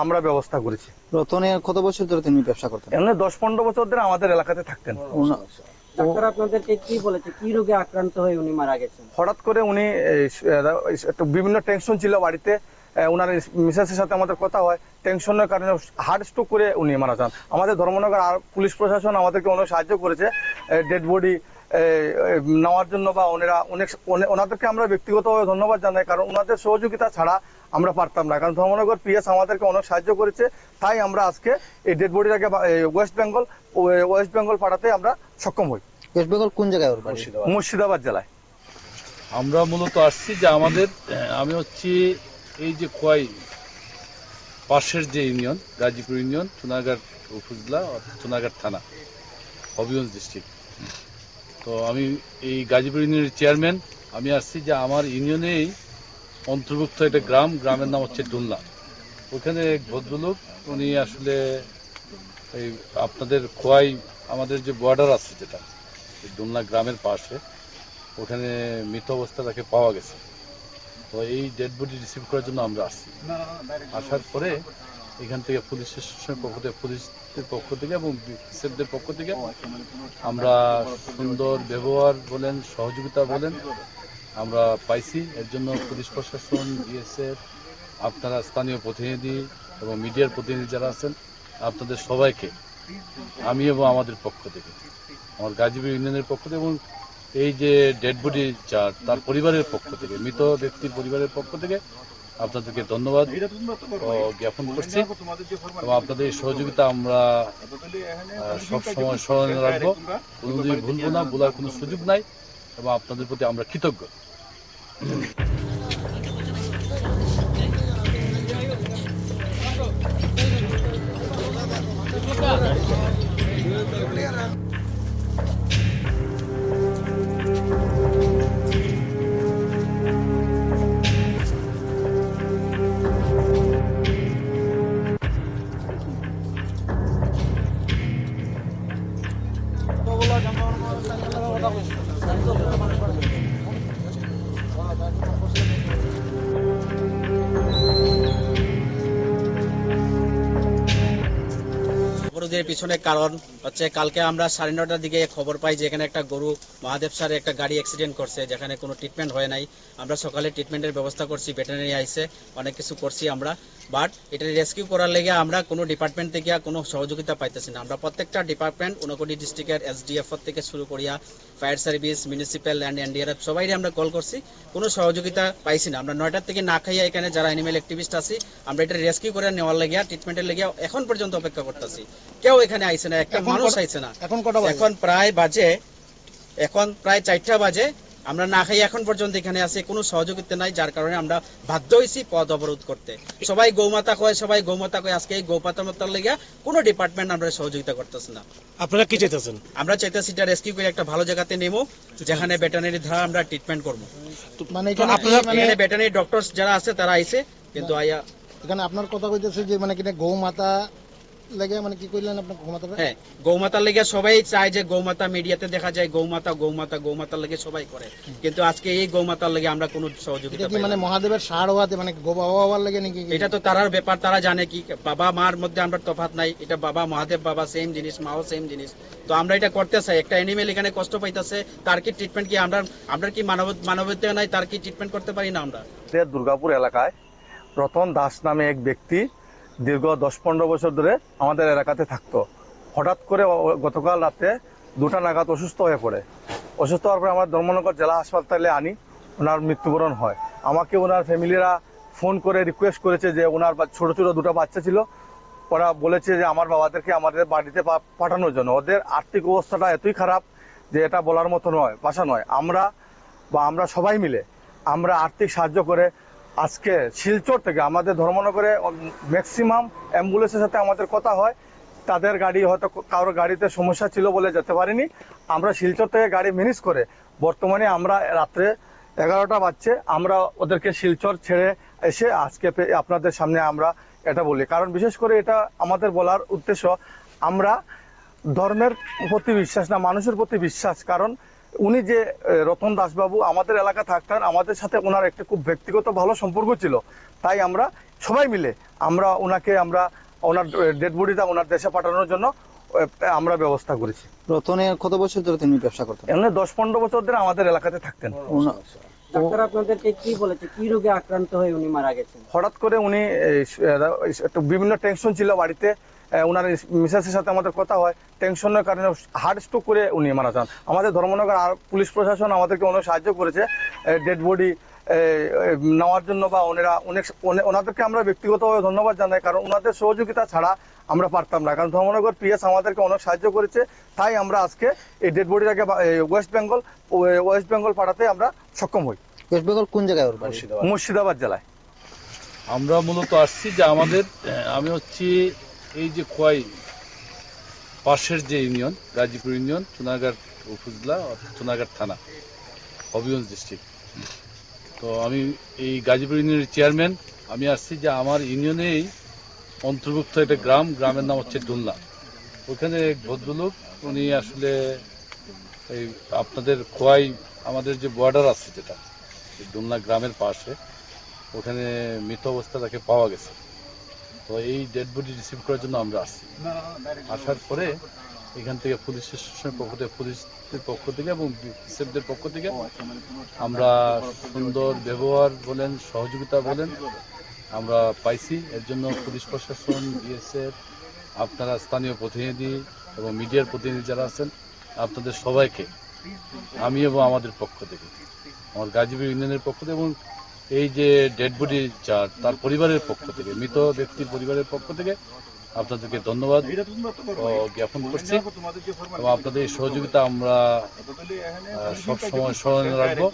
আমরা ব্যবস্থা করেছি। রতনের কত বছর ধরে তিনি ব্যবসা করতেন? এমনি 10-15 বছর ধরে আমাদের এলাকাতে থাকতেন। ডাক্তার আপনাদেরকে কি বলেছে, কি রোগে আক্রান্ত হয়ে উনি মারা গেছেন? হঠাৎ করে উনি বিভিন্ন টেনশন ছিল বাড়িতে, ওনার মিসেসের সাথে আমাদের কথা হয়, টেনশনের কারণে হার্ট স্ট্রোক করে উনি মারা যান। আমাদের ধর্মনগর আর পুলিশ প্রশাসন আমাদেরকে অনেক সাহায্য করেছে ডেড বডি নেওয়ার জন্য, বা ওনাদেরকে আমরা ব্যক্তিগতভাবে ধন্যবাদ জানাই। কারণ ওনাদের সহযোগিতা ছাড়া আমরা পারতাম না। কারণ ধর্মনগর পিএস আমাদেরকে অনেক সাহায্য করেছে, তাই আমরা আজকে এই ডেড বডিটাকে ওয়েস্ট বেঙ্গল পাঠাতে আমরা সক্ষম হই। ওয়েস্ট বেঙ্গল কোন জায়গায়? মুর্শিদাবাদ জেলায়। আমরা মূলত আসছি যে আমি হচ্ছি এই যে খোয়াই পাশের যে ইউনিয়ন, গাজীপুর ইউনিয়ন, সোনারগাঁর উপজেলা, সোনারগাঁর থানা, হবিগঞ্জ ডিস্ট্রিক্ট। তো আমি এই গাজীপুর ইউনিয়নের চেয়ারম্যান। আমি আসছি যে আমার ইউনিয়নেই অন্তর্ভুক্ত একটা গ্রামের নাম হচ্ছে ডুলনা। ওখানে এক ভদ্রলোক, উনি আসলে এই আপনাদের খোয়াই আমাদের যে বর্ডার আছে যেটা ডুলনা গ্রামের পাশে, ওখানে মৃত অবস্থা তাকে পাওয়া গেছে। তো এই ডেড বডি রিসিভ করার জন্য আমরা আসছি। আসার পরে এখান থেকে পুলিশের পক্ষ থেকে এবং বিএসএফদের পক্ষ থেকে আমরা সুন্দর ব্যবহার বলেন, সহযোগিতা বলেন আমরা পাইছি। এর জন্য পুলিশ প্রশাসন, বিএসএফ, আপনারা স্থানীয় প্রতিনিধি এবং মিডিয়ার প্রতিনিধি যারা আছেন, আপনাদের সবাইকে আমি এবং আমাদের পক্ষ থেকে, আমার গাজীপুর ইউনিয়নের পক্ষ থেকে এবং এই যে ডেড বডি তার পরিবারের পক্ষ থেকে, মৃত ব্যক্তির পরিবারের পক্ষ থেকে আপনাদেরকে ধন্যবাদ জ্ঞাপন করছি। এবং আপনাদের এই সহযোগিতা আমরা সবসময় স্মরণে রাখবো, কোনোদিন ভুলবো না, বলার কোনো সুযোগ নাই, এবং আপনাদের প্রতি আমরা কৃতজ্ঞ। অবরোধের পিছনে কারণ হচ্ছে, কালকে আমরা 9:30টার দিকে খবর পাই যে এখানে একটা গরু মহাদেব স্যারের একটা গাড়ি অ্যাক্সিডেন্ট করছে, যেখানে কোনো ট্রিটমেন্ট হয় নাই। আমরা সকালে ট্রিটমেন্টের ব্যবস্থা করছি, ভেটেরিনারি আইছে, অনেক কিছু করছি আমরা। বাট এটা রেস্কিউ করার লেগে আমরা কোনো ডিপার্টমেন্ট থেকে কোনো সহযোগিতা পাইতেছি না। আমরা প্রত্যেকটা ডিপার্টমেন্ট, ঊনকোটি ডিস্ট্রিক্টের এসডিএফ থেকে শুরু করিয়া fire service, municipal and NDRF সবাই আমরা কল করছি, কোনো সহযোগিতা পাইছি না। আমরা 9টার থেকে না খাইয়া এখানে যারা অ্যানিমেল অ্যাক্টিভিস্ট আছি, আমরা এটা রেস্কিউ করে নেওয়ার লেগে, ট্রিটমেন্টের লেগে এখন পর্যন্ত অপেক্ষা করতেছি। কেউ এখানে আইছে না, একটা মানুষ আইছে না। এখন প্রায় 4টা বাজে, আমরা না খাই এখন পর্যন্ত এখানে আছি, কোনো সহযোগিতা নাই, যার কারণে আমরা বাধ্য হয়েছি পথ অবরোধ করতে। সবাই গৌমাতা কয়, আজকে এই গৌমাতার লেগে কোনো ডিপার্টমেন্ট আমরা সহযোগিতা করতেছে না। আপনারা কি চাইতেছেন? আমরা চাইতেছি এটা রেস্কিউ করে একটা ভালো জায়গাতে নেবো, যেখানে ভেটেরিনারি দ্বারা আমরা ট্রিটমেন্ট করবো। মানে এখানে ভেটেরিনারি ডক্টর যারা আছে তারা আইছে, কিন্তু এখানে আপনার কথা কইতেছে যে মানে কিনা গৌমাতা লাগে, মানে কি কইলেন আপনার গৌমাতাটা? হ্যাঁ, গৌমাতার লেগে সবাই চায় যে গৌমাতা, মিডিয়াতে দেখা যায় গৌমাতার লেগে সবাই করে, কিন্তু আজকে এই গৌমাতার লেগে আমরা কোনো সহযোগিতা পাই না। মানে মহাদেবের সার হওয়াতে মানে গো বাবা বাবার লাগে নাকি? এটা তো তারার ব্যাপার, তারা জানে কি, বাবা মার মধ্যে আমরা তফাৎ নাই। এটা বাবা মহাদেব বাবা সেম জিনিস, মাও সেম জিনিস। তো আমরা এটা করতে চাই, একটা অ্যানিমেল এখানে কষ্ট পাইতেছে, তার কি ট্রিটমেন্ট কি আমরা কি মানবতা নাই, তার কি ট্রিটমেন্ট করতে পারি না আমরা? দুর্গাপুর এলাকায় রতন দাস নামে এক ব্যক্তি দীর্ঘ 10-15 বছর ধরে আমাদের এলাকাতে থাকতো। হঠাৎ করে গতকাল রাতে 2টা নাগাদ অসুস্থ হয়ে পড়ে। অসুস্থ হওয়ার পরে আমরা ধর্মনগর জেলা হাসপাতালে আনি, ওনার মৃত্যুবরণ হয়। আমাকে ওনার ফ্যামিলিরা ফোন করে রিকোয়েস্ট করেছে যে ওনার ছোট ছোট 2টা বাচ্চা ছিল, ওরা বলেছে যে আমার বাবাদেরকে আমাদের বাড়িতে পাঠানোর জন্য। ওদের আর্থিক অবস্থাটা এতই খারাপ যে এটা বলার মতো নয়, ভাষা নয়। আমরা বা আমরা সবাই মিলে আমরা আর্থিক সাহায্য করে আজকে শিলচর থেকে আমাদের ধর্মনগরে ম্যাক্সিমাম অ্যাম্বুলেন্সের সাথে আমাদের কথা হয়, তাদের গাড়ি হয়তো কারোর গাড়িতে সমস্যা ছিল বলে যেতে পারিনি। আমরা শিলচর থেকে গাড়ি ম্যানেজ করে বর্তমানে আমরা রাত্রে 11টা বাজছে, আমরা ওদেরকে শিলচর ছেড়ে এসে আজকে আপনাদের সামনে আমরা এটা বলি। কারণ বিশেষ করে এটা আমাদের বলার উদ্দেশ্য, আমরা ধর্মের প্রতি বিশ্বাস না, মানুষের প্রতি বিশ্বাস। কারণ উনি যে রতন দাসবাবু আমাদের এলাকা থাকতেন, আমাদের সাথে ওনার একটা খুব ব্যক্তিগত ভালো সম্পর্ক ছিল। তাই আমরা সবাই মিলে আমরা ওনার ডেড বডিটা ওনার দেশে পাঠানোর জন্য আমরা ব্যবস্থা করেছি। রতনের কত বছর ধরে তিনি ব্যবসা করতেন? এমনি 10-15 বছর ধরে আমাদের এলাকাতে থাকতেন। ডাক্তার আপনাদেরকে কি বলেছে, কি রোগে আক্রান্ত হয়ে উনি মারা গেছেন? হঠাৎ করে উনি একটু বিভিন্ন টেনশন ছিল বাড়িতে, ওনার মিসেসের সাথে আমাদের কথা হয়, টেনশনের কারণে হার্ট স্ট্রোক করে উনি মারা যান। আমাদের ধর্মনগর আর পুলিশ প্রশাসন আমাদেরকে অনেক সাহায্য করেছে ডেড বডি নেওয়ার জন্য, বা ওনাদেরকে আমরা ব্যক্তিগতভাবে ধন্যবাদ জানাই। কারণ ওনাদের সহযোগিতা ছাড়া আমরা পারতাম না। কারণ ধর্মনগর পিএস আমাদেরকে অনেক সাহায্য করেছে। তাই আমরা আজকে এই ডেড বডিটাকে ওয়েস্ট বেঙ্গল পাঠাতে আমরা সক্ষম হই। ওয়েস্ট বেঙ্গল কোন জায়গায় ওর বাড়ি? মুর্শিদাবাদ জেলায়। আমরা মূলত আসছি যে আমি হচ্ছি এই যে খোয়াই পাশের যে ইউনিয়ন, গাজীপুর ইউনিয়ন, চুনারঘাট উপজেলা, চুনারঘাট থানা, হবিগঞ্জ ডিস্ট্রিক্ট। তো আমি এই গাজীপুর ইউনিয়নের চেয়ারম্যান। আমি আসছি যে আমার ইউনিয়নেই অন্তর্ভুক্ত একটা গ্রামের নাম হচ্ছে ডুলনা। ওখানে এক ভদ্রলোক, উনি আসলে এই আপনাদের খোয়াই আমাদের যে বর্ডার আছে যেটা ডুলনা গ্রামের পাশে, ওখানে মৃত অবস্থা তাকে পাওয়া গেছে। তো এই ডেড বডি রিসিভ করার জন্য আমরা আসছি। আসার পরে এখান থেকে পুলিশ স্টেশনের পক্ষ থেকে, পুলিশের পক্ষ থেকে এবং বিএসএফদের পক্ষ থেকে আমরা সুন্দর ব্যবহার বলেন, সহযোগিতা বলেন আমরা পাইছি। এর জন্য পুলিশ প্রশাসন, বিএসএফ, আপনারা স্থানীয় প্রতিনিধি এবং মিডিয়ার প্রতিনিধি যারা আছেন, আপনাদের সবাইকে আমি এবং আমাদের পক্ষ থেকে, আমার গাজীপুর ইউনিয়নের পক্ষ থেকে এবং এই যে ডেড বডি তার পরিবারের পক্ষ থেকে, মৃত ব্যক্তির পরিবারের পক্ষ থেকে আপনাদেরকে ধন্যবাদ জ্ঞাপন করছি। এবং আপনাদের এই সহযোগিতা আমরা সবসময় স্মরণে রাখবো,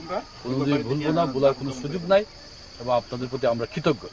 কোনোদিন ভুলবো না, ভুলার কোনো সুযোগ নাই এবং আপনাদের প্রতি আমরা কৃতজ্ঞ।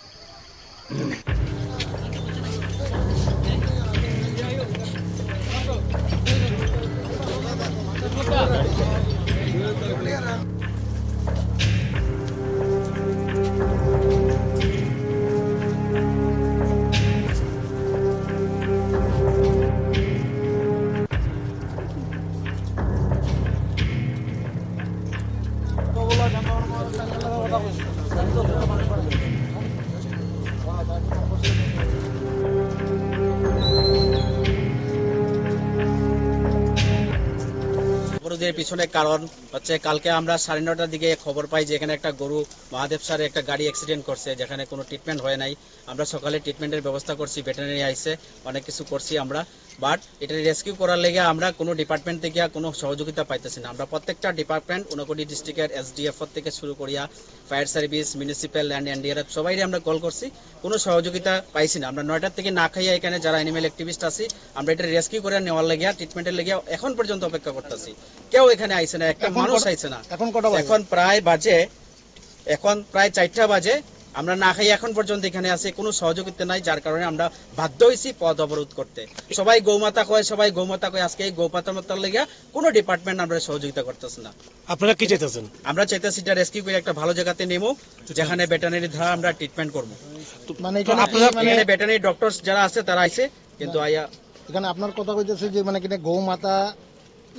অবরোধের পিছনে কারণ হচ্ছে, কালকে আমরা 9:30টার দিকে খবর পাই যে এখানে একটা গরু মহাদেব স্যার একটা গাড়ি অ্যাক্সিডেন্ট করছে, যেখানে কোনো ট্রিটমেন্ট হয় নাই। আমরা সকালে ট্রিটমেন্টের ব্যবস্থা করছি, ভেটেরিনারি আইসে অনেক কিছু করছি আমরা, বাট এটা রেস্কিউ করার লেগে আমরা কোনো ডিপার্টমেন্ট থেকে কোনো সহযোগিতা পাইতেছি না। আমরা প্রত্যেকটা ডিপার্টমেন্ট, ঊনকোটি ডিস্ট্রিক্টের এসডিএফ থেকে শুরু করিয়া fire service, municipal land, NDRF সবাই আমরা কল করছি, কোনো সহযোগিতা পাইছি না। আমরা 9টার থেকে না খাইয়া এখানে যারা অ্যানিমেল অ্যাক্টিভিস্ট আছি, আমরা এটা রেস্কিউ করে নেওয়ার লেগে, ট্রিটমেন্টের লেগে এখন পর্যন্ত অপেক্ষা করতেছি। কেউ এখানে আইছে না, একটা মানুষ আইছে না। এখন প্রায় 4টা বাজে, আমরা না খাই এখন পর্যন্ত এখানে আছে, কোনো সহযোগিতা নাই, যার কারণে আমরা বাধ্য হয়েছি পথ অবরোধ করতে। সবাই গৌমাতা কয়, আজকে এই গৌমাতার লেগে কোনো ডিপার্টমেন্ট আমরা সহযোগিতা করতেছে না। আপনারা কি চাইতেছেন? আমরা চাইতেছি এটা রেস্কিউ করে একটা ভালো জায়গাতে নেবো, যেখানে ভেটেরিনারি দ্বারা আমরা ট্রিটমেন্ট করবো। মানে এখানে ভেটেরিনারি ডক্টর যারা আছে তারা আইছে, কিন্তু এখানে আপনার কথা কইতেছে যে মানে কিনা গৌমাতা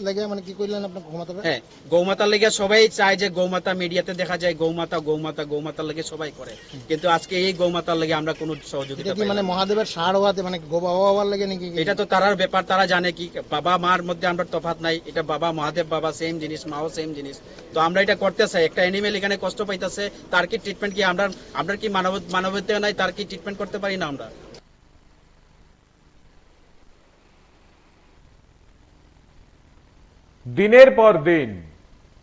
লাগে, মানে কি কইলেন আপনার গৌমাতাটা? হ্যাঁ, গৌমাতার লেগে সবাই চায় যে গৌমাতা, মিডিয়াতে দেখা যায় গৌমাতার লেগে সবাই করে, কিন্তু আজকে এই গৌমাতার লেগে আমরা কোনো সহযোগিতা পাই না। মানে মহাদেবের সার হওয়াতে মানে গোবা হওয়ার লাগে নাকি? এটা তো তারার ব্যাপার, তারা জানে কি। বাবা মার মধ্যে আমরা তফাৎ নাই, এটা বাবা মহাদেব বাবা সেম জিনিস, মাও সেম জিনিস। তো আমরা এটা করতে চাই, একটা অ্যানিমেল এখানে কষ্ট পাইতেছে, তার কি ট্রিটমেন্ট কি আমরা কি মানবতা নাই, তার কি ট্রিটমেন্ট করতে পারি না আমরা? দিনের পর দিন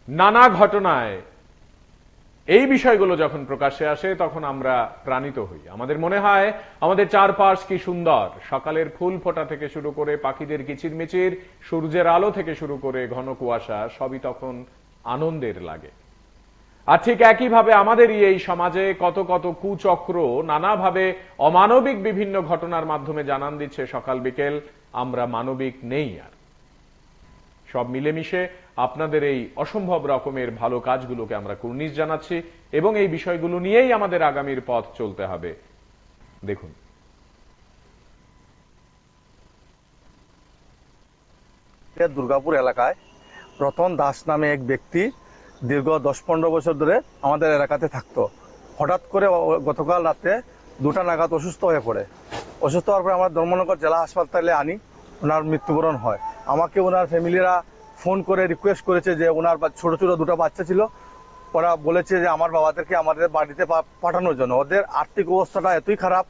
নানা ঘটনায় এই বিষয়গুলো যখন প্রকাশ্যে আসে তখন আমরা প্রাণিত হই। আমাদের মনে হয় আমাদের চারপাশ কি সুন্দর, সকালের ফুল ফোটা থেকে শুরু করে পাখিদের কিচিরমিচির, সূর্যের আলো থেকে শুরু করে ঘন কুয়াশা, সবই তখন আনন্দের লাগে। আর ঠিক একইভাবে আমাদেরই এই সমাজে কত কত কুচক্র নানাভাবে অমানবিক বিভিন্ন ঘটনার মাধ্যমে জানান দিচ্ছে সকাল বিকেল আমরা মানবিক নেই আর। সব মিলেমিশে আপনাদের এই অসম্ভব রকমের ভালো কাজগুলোকে আমরা কুর্নিশ জানাচ্ছি এবং এই বিষয়গুলো নিয়েই আমাদের আগামীর পথ চলতে হবে। দেখুন, দুর্গাপুর এলাকায় রতন দাস নামে এক ব্যক্তি দীর্ঘ 10-15 বছর ধরে আমাদের এলাকাতে থাকতো। হঠাৎ করে গতকাল রাতে 2টা নাগাদ অসুস্থ হয়ে পড়ে। অসুস্থ হওয়ার পরে আমরা ধর্মনগর জেলা হাসপাতালে আনি, ওনার মৃত্যুবরণ হয়। আমাকে ওনার ফ্যামিলিরা ফোন করে রিকোয়েস্ট করেছে যে ওনার ছোট ছোট 2টা বাচ্চা ছিল, ওরা বলেছে যে আমার বাবাদেরকে আমাদের বাড়িতে পাঠানোর জন্য। ওদের আর্থিক অবস্থাটা এতই খারাপ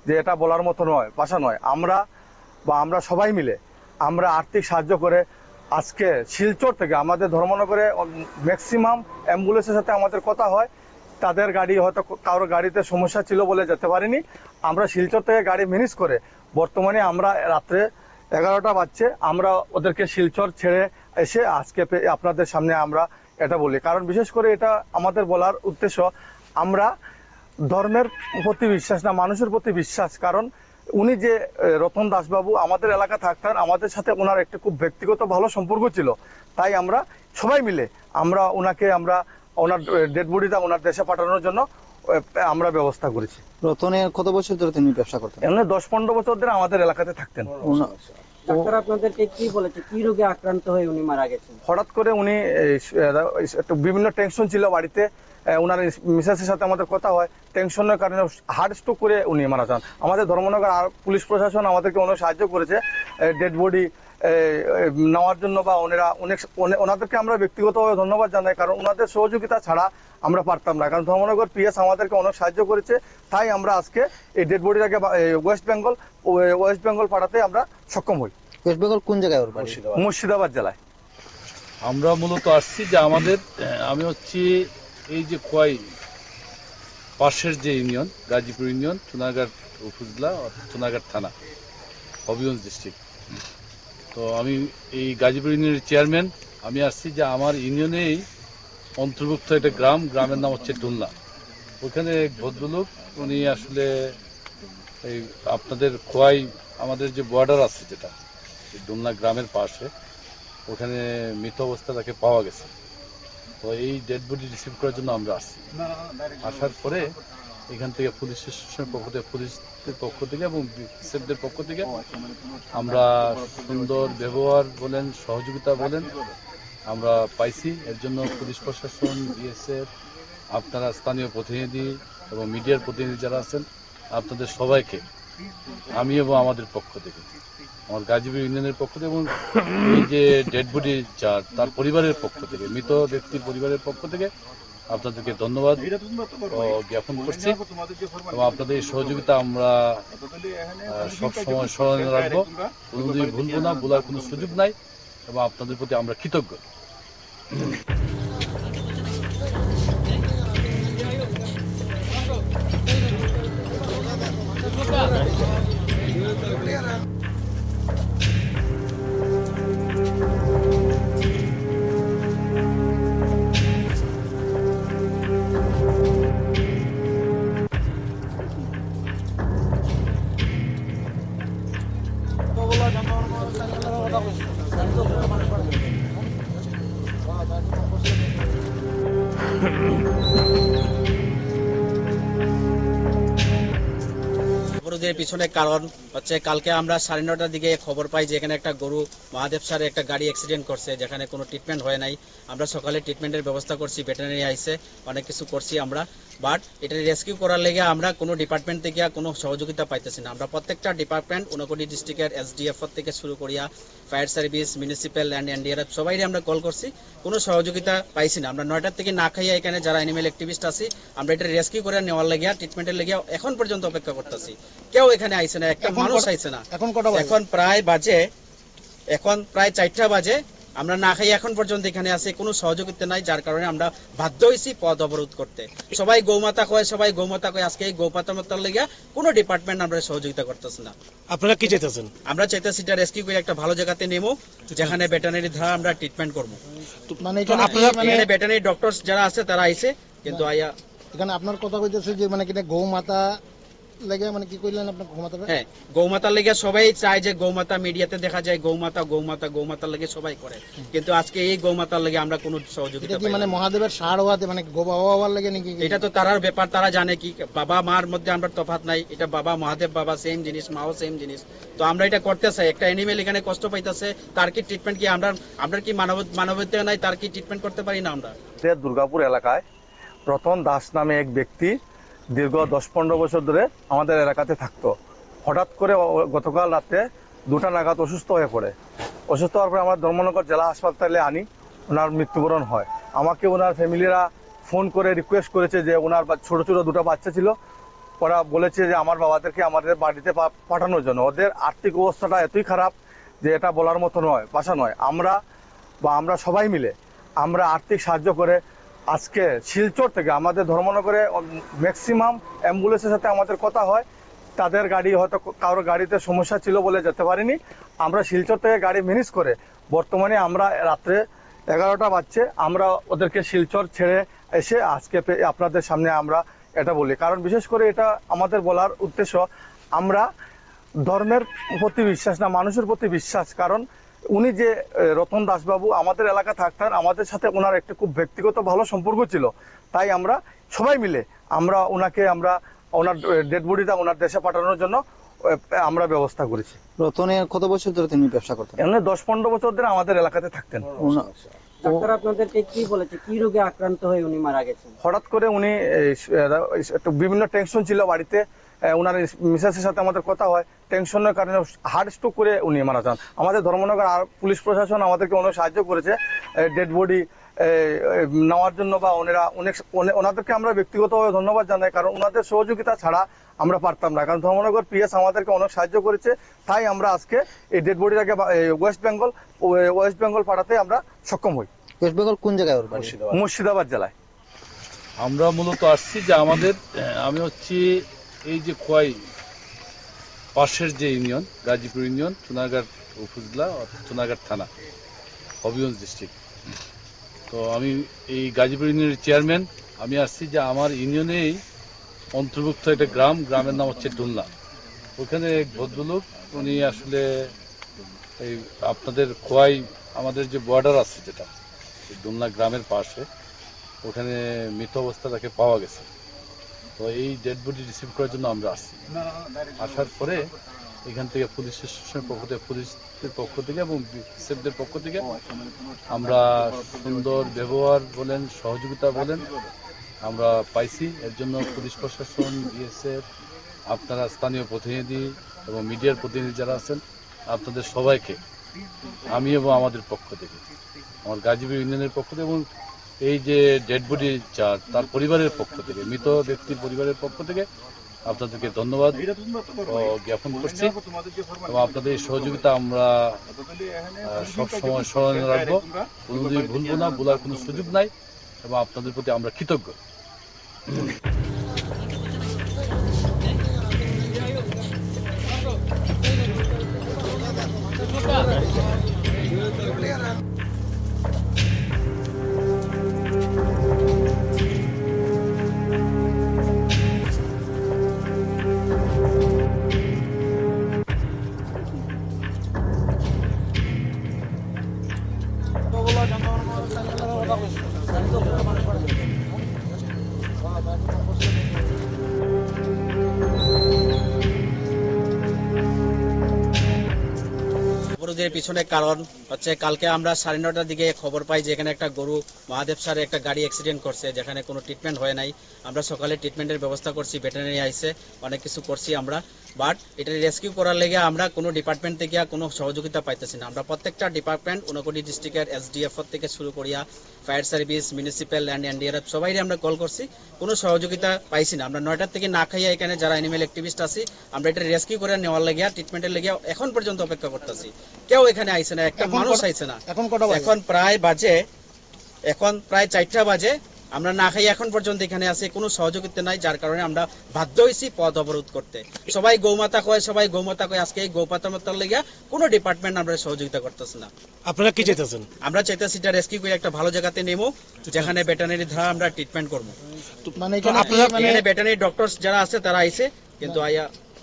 যে এটা বলার মতো নয়, ভাষা নয়। আমরা সবাই মিলে আমরা আর্থিক সাহায্য করে আজকে শিলচর থেকে আমাদের ধর্মনগরে ম্যাক্সিমাম অ্যাম্বুলেন্সের সাথে আমাদের কথা হয়। তাদের গাড়ি হয়তো কারোর গাড়িতে সমস্যা ছিল বলে যেতে পারিনি। আমরা শিলচর থেকে গাড়ি ম্যানেজ করে বর্তমানে আমরা রাত্রে 11টা বাজছে, আমরা ওদেরকে শিলচর ছেড়ে এসে আজকে আপনাদের সামনে আমরা এটা বলি। কারণ বিশেষ করে এটা আমাদের বলার উদ্দেশ্য, আমরা ধর্মের প্রতি বিশ্বাস না, মানুষের প্রতি বিশ্বাস। কারণ উনি যে রতন দাসবাবু আমাদের এলাকা থাকতেন, আমাদের সাথে ওনার একটা খুব ব্যক্তিগত ভালো সম্পর্ক ছিল। তাই আমরা সবাই মিলে ওনার ডেড বডিটা ওনার দেশে পাঠানোর জন্য আমরা ব্যবস্থা করেছি। রতনের কত বছর ধরে তিনি ব্যবসা করতেন? এমনি 10-15 বছর ধরে আমাদের এলাকাতে থাকতেন। ডাক্তার আপনাদেরকে কি বলেছে, কি রোগে আক্রান্ত হয়ে উনি মারা গেছেন? হঠাৎ করে উনি বিভিন্ন টেনশন ছিল বাড়িতে, ওনার মিসেসের সাথে আমাদের কথা হয়, টেনশনের কারণে হার্ট স্ট্রোক করে উনি মারা যান। আমাদের ধর্মনগর আর পুলিশ প্রশাসন আমাদেরকে অনেক সাহায্য করেছে ডেড বডি নেওয়ার জন্য, বা ওনাদেরকে আমরা ব্যক্তিগতভাবে ধন্যবাদ জানাই। কারণ ওনাদের সহযোগিতা ছাড়া আমরা পারতাম না। কারণ ধর্মনগর পিএস আমাদেরকে অনেক সাহায্য করেছে। তাই আমরা আজকে এই ডেড বডিটাকে ওয়েস্ট বেঙ্গল পাঠাতে আমরা সক্ষম হই। ওয়েস্ট বেঙ্গল কোন জায়গায় ওর বাড়ি? মুর্শিদাবাদ জেলায়। আমরা মূলত আসছি যে আমি হচ্ছি এই যে পাশের যে ইউনিয়ন, গাজীপুর ইউনিয়ন, চুনারঘাট উপজেলা, চুনারঘাট থানা, হবিগঞ্জ ডিস্ট্রিক্ট। তো আমি এই গাজীপুর ইউনিয়নের চেয়ারম্যান। আমি আসছি যে আমার ইউনিয়নেই অন্তর্ভুক্ত একটা গ্রামের নাম হচ্ছে ডুলনা। ওখানে এক ভদ্রলোক, উনি আসলে এই আপনাদের খোয়াই আমাদের যে বর্ডার আছে যেটা ডুলনা গ্রামের পাশে, ওখানে মৃত অবস্থা তাকে পাওয়া গেছে। তো এই ডেড বডি রিসিভ করার জন্য আমরা আসছি। আসার পরে এখান থেকে পুলিশ স্টেশনের পুলিশের পক্ষ থেকে এবং বিএসএফদের পক্ষ থেকে আমরা সুন্দর ব্যবহার বলেন, সহযোগিতা বলেন আমরা পাইছি। এর জন্য পুলিশ প্রশাসন, বিএসএফ, আপনারা স্থানীয় প্রতিনিধি এবং মিডিয়ার প্রতিনিধি যারা আছেন, আপনাদের সবাইকে আমি এবং আমাদের পক্ষ থেকে, আমার গাজীপুর ইউনিয়নের পক্ষ থেকে এবং এই যে ডেড বডি তার পরিবারের পক্ষ থেকে, মৃত ব্যক্তির পরিবারের পক্ষ থেকে আপনাদেরকে ধন্যবাদ জ্ঞাপন করছি। এবং আপনাদের এই সহযোগিতা আমরা সবসময় স্মরণে রাখবো, কোনোদিন ভুলবো না, বলার কোনো সুযোগ নাই এবং আপনাদের প্রতি আমরা কৃতজ্ঞ। অবরোধের পিছনে কারণ হচ্ছে, কালকে আমরা 9:30টার দিকে খবর পাই যে এখানে একটা গরু মহাদেব স্যারের একটা গাড়ি অ্যাক্সিডেন্ট করছে, যেখানে কোনো ট্রিটমেন্ট হয় নাই। আমরা সকালে ট্রিটমেন্টের ব্যবস্থা করছি, ভেটেরিনারি আইসে অনেক কিছু করছি আমরা। বাট এটা রেস্কিউ করার লেগে আমরা কোনো ডিপার্টমেন্ট থেকে কোনো সহযোগিতা পাইতেছি না। আমরা প্রত্যেকটা ডিপার্টমেন্ট, ঊনকোটি ডিস্ট্রিক্টের এসডিএফ থেকে শুরু করিয়া fire service, municipal and NDRF সবাই আমরা কল করছি, কোনো সহযোগিতা পাইছি না। আমরা 9টার থেকে না খাইয়া এখানে যারা অ্যানিমেল অ্যাক্টিভিস্ট আছি, আমরা এটা রেস্কিউ করে নেওয়ার লেগে, ট্রিটমেন্টের লেগে এখন পর্যন্ত অপেক্ষা করতেছি। কেউ এখানে আইছে না, একটা মানুষ আইছে না। এখন প্রায় 4টা বাজে, আমরা না খাই এখন পর্যন্ত এখানে আছে, কোনো সহযোগিতা নাই। যার কারণে আমরা বাধ্য হয়েছি পথ অবরোধ করতে। সবাই গৌমাতা কয়, আজকে এই গৌমাতার লেগে কোনো ডিপার্টমেন্ট আমরা সহযোগিতা করতেছে না। আপনারা কি চাইতেছেন? আমরা চাইতেছি এটা রেস্কিউ করে একটা ভালো জায়গাতে নেবো, যেখানে ভেটেরিনারি ধারা আমরা ট্রিটমেন্ট করবো। মানে এখানে কি মানে এখানে ভেটেরিনারি ডক্টর যারা আছে তারা আইছে কিন্তু আইয়া এখানে আপনার কথা কইতেছে যে মানে কিনা গৌ মাতা লেগে মানে কি কইলেন আপনার গৌ মাতা হ্যাঁ গৌমাতার লেগে সবাই চায় যে গৌমাতা মিডিয়াতে দেখা যায় গৌমাতার লেগে সবাই করে, কিন্তু আজকে এই গৌমাতার লেগে আমরা কোনো সহযোগিতা এটা কি পাই মানে না। মহাদেবের সার হওয়াতে মানে গো বাবা হওয়ার লেগে নাকি এটা তো তারার ব্যাপার, তারা জানে কি বাবা মার মধ্যে আমরা তফাৎ নাই, এটা বাবা মহাদেব বাবা সেম জিনিস, মাও সেম জিনিস। তো আমরা এটা করতে চাই, একটা অ্যানিমেল এখানে কষ্ট পাইতেছে, তার কি ট্রিটমেন্ট কি আমরা কি মানবতা নাই, তার কি ট্রিটমেন্ট করতে পারি না আমরা? দুর্গাপুর এলাকায় রতন দাস নামে এক ব্যক্তি দীর্ঘ 10-15 বছর ধরে আমাদের এলাকাতে থাকতো। হঠাৎ করে গতকাল রাতে 2টা নাগাদ অসুস্থ হয়ে পড়ে। অসুস্থ হওয়ার পরে আমরা ধর্মনগর জেলা হাসপাতালে আনি, ওনার মৃত্যুবরণ হয়। আমাকে ওনার ফ্যামিলিরা ফোন করে রিকোয়েস্ট করেছে যে ওনার ছোট ছোট 2টা বাচ্চা ছিল, ওরা বলেছে যে আমার বাবাদেরকে আমাদের বাড়িতে পাঠানোর জন্য। ওদের আর্থিক অবস্থাটা এতই খারাপ যে এটা বলার মতো নয়, ভাষা নয়। আমরা সবাই মিলে আমরা আর্থিক সাহায্য করে আজকে শিলচর থেকে আমাদের ধর্মনগরে ম্যাক্সিমাম অ্যাম্বুলেন্সের সাথে আমাদের কথা হয়, তাদের গাড়ি হয়তো কারোর গাড়িতে সমস্যা ছিল বলে যেতে পারিনি। আমরা শিলচর থেকে গাড়ি ম্যানেজ করে বর্তমানে আমরা রাত্রে 11টা বাজছে, আমরা ওদেরকে শিলচর ছেড়ে এসে আজকে আপনাদের সামনে আমরা এটা বলি। কারণ বিশেষ করে এটা আমাদের বলার উদ্দেশ্য, আমরা ধর্মের প্রতি বিশ্বাস না, মানুষের প্রতি বিশ্বাস। কারণ উনি যে রতন দাসবাবু আমাদের এলাকা থাকতেন, আমাদের সাথে ওনার একটা খুব ব্যক্তিগত ভালো সম্পর্ক ছিল। তাই আমরা সবাই মিলে ওনার ডেড বডিটা ওনার দেশে পাঠানোর জন্য আমরা ব্যবস্থা করেছি। রতনের কত বছর ধরে তিনি ব্যবসা করতেন? এমনি 10-15 বছর ধরে আমাদের এলাকাতে থাকতেন। ডাক্তার আপনাদেরকে কি বলেছে, কি রোগে আক্রান্ত হয়ে উনি মারা গেছেন? হঠাৎ করে উনি একটু বিভিন্ন টেনশন ছিল বাড়িতে, ওনার মিসেসের সাথে আমাদের কথা হয়, টেনশনের কারণে হার্ট স্ট্রোক করে উনি মারা যান। আমাদের ধর্মনগর আর পুলিশ প্রশাসন আমাদেরকে অনেক সাহায্য করেছে ডেড বডি নেওয়ার জন্য, বা ওনাদেরকে আমরা ব্যক্তিগতভাবে ধন্যবাদ জানাই। কারণ ওনাদের সহযোগিতা ছাড়া আমরা পারতাম না। কারণ ধর্মনগর পিএস আমাদেরকে অনেক সাহায্য করেছে, তাই আমরা আজকে এই ডেড বডিটাকে ওয়েস্ট বেঙ্গল পাঠাতে আমরা সক্ষম হই। ওয়েস্ট বেঙ্গল কোন জায়গায় ওর বাড়ি? মুর্শিদাবাদ জেলায়। আমরা মূলত আসছি যে আমি হচ্ছি এই যে খোয়াই পাশের যে ইউনিয়ন, গাজীপুর ইউনিয়ন, চুনারঘাট উপজেলা, চুনারঘাট থানা, হবিগঞ্জ ডিস্ট্রিক্ট। তো আমি এই গাজীপুর ইউনিয়নের চেয়ারম্যান। আমি আসছি যে আমার ইউনিয়নেই অন্তর্ভুক্ত একটা গ্রামের নাম হচ্ছে ডুলনা। ওখানে এক ভদ্রলোক, উনি আসলে এই আপনাদের খোয়াই আমাদের যে বর্ডার আছে যেটা ডুলনা গ্রামের পাশে, ওখানে মৃত অবস্থা তাকে পাওয়া গেছে। তো এই ডেড বডি রিসিভ করার জন্য আমরা আসছি। আসার পরে এখান থেকে পুলিশ স্টেশনের পুলিশের পক্ষ থেকে এবং বিএসএফদের পক্ষ থেকে আমরা সুন্দর ব্যবহার বলেন, সহযোগিতা বলেন আমরা পাইছি। এর জন্য পুলিশ প্রশাসন, বিএসএফ, আপনারা স্থানীয় প্রতিনিধি এবং মিডিয়ার প্রতিনিধি যারা আছেন, আপনাদের সবাইকে আমি এবং আমাদের পক্ষ থেকে, আমার গাজীপুর ইউনিয়নের পক্ষ থেকে এবং এই যে ডেড বডি তার পরিবারের পক্ষ থেকে, মৃত ব্যক্তির পরিবারের পক্ষ থেকে আপনাদেরকে ধন্যবাদ জ্ঞাপন করছি। এবং আপনাদের এই সহযোগিতা আমরা সবসময় স্মরণে রাখবো, কোনোদিন ভুলবো না, ভুলার কোনো সুযোগ নাই, এবং আপনাদের প্রতি আমরা কৃতজ্ঞ। অবরোধের পিছনে কারণ হচ্ছে, কালকে আমরা 9:30টার দিকে খবর পাই যে এখানে একটা গরু মহাদেব স্যার একটা গাড়ি অ্যাক্সিডেন্ট করছে, যেখানে কোনো ট্রিটমেন্ট হয় নাই। আমরা সকালে ট্রিটমেন্টের ব্যবস্থা করছি, ভেটেরিনারি আইছে, অনেক কিছু করছি আমরা। বাট এটা রেস্কিউ করার লেগে আমরা কোনো ডিপার্টমেন্ট থেকে কোনো সহযোগিতা পাইতেছি না। আমরা প্রত্যেকটা ডিপার্টমেন্ট, ঊনকোটি ডিস্ট্রিক্টের এসডিএফ থেকে শুরু করিয়া fire service, municipal land NDRF সবাই আমরা কল করছি, কোনো সহযোগিতা পাইছি না। আমরা 9টার থেকে না খাইয়া এখানে যারা অ্যানিমেল অ্যাক্টিভিস্ট আছি, আমরা এটা রেস্কিউ করে নেওয়ার লেগে, ট্রিটমেন্টের লেগে এখন পর্যন্ত অপেক্ষা করতেছি। কেউ এখানে আইছে না, একটা মানুষ আইছে না। এখন কটা বাজে? এখন প্রায় 4টা বাজে। আমরা না খাই এখন পর্যন্ত এখানে আছে, কোনো সহযোগিতা নাই, যার কারণে আমরা বাধ্য হয়েছি পথ অবরোধ করতে। সবাই গৌমাতা কয়, আজকে এই গৌমাতার লেগে কোনো ডিপার্টমেন্ট আমরা সহযোগিতা করতেছে না। আপনারা কি চাইতেছেন? আমরা চাইতেছি এটা রেস্কিউ করে একটা ভালো জায়গাতে নেবো, যেখানে ভেটেরিনারি দ্বারা আমরা ট্রিটমেন্ট করবো। মানে এখানে এখানে ভেটেরিনারি ডক্টর যারা আছে তারা আইছে, কিন্তু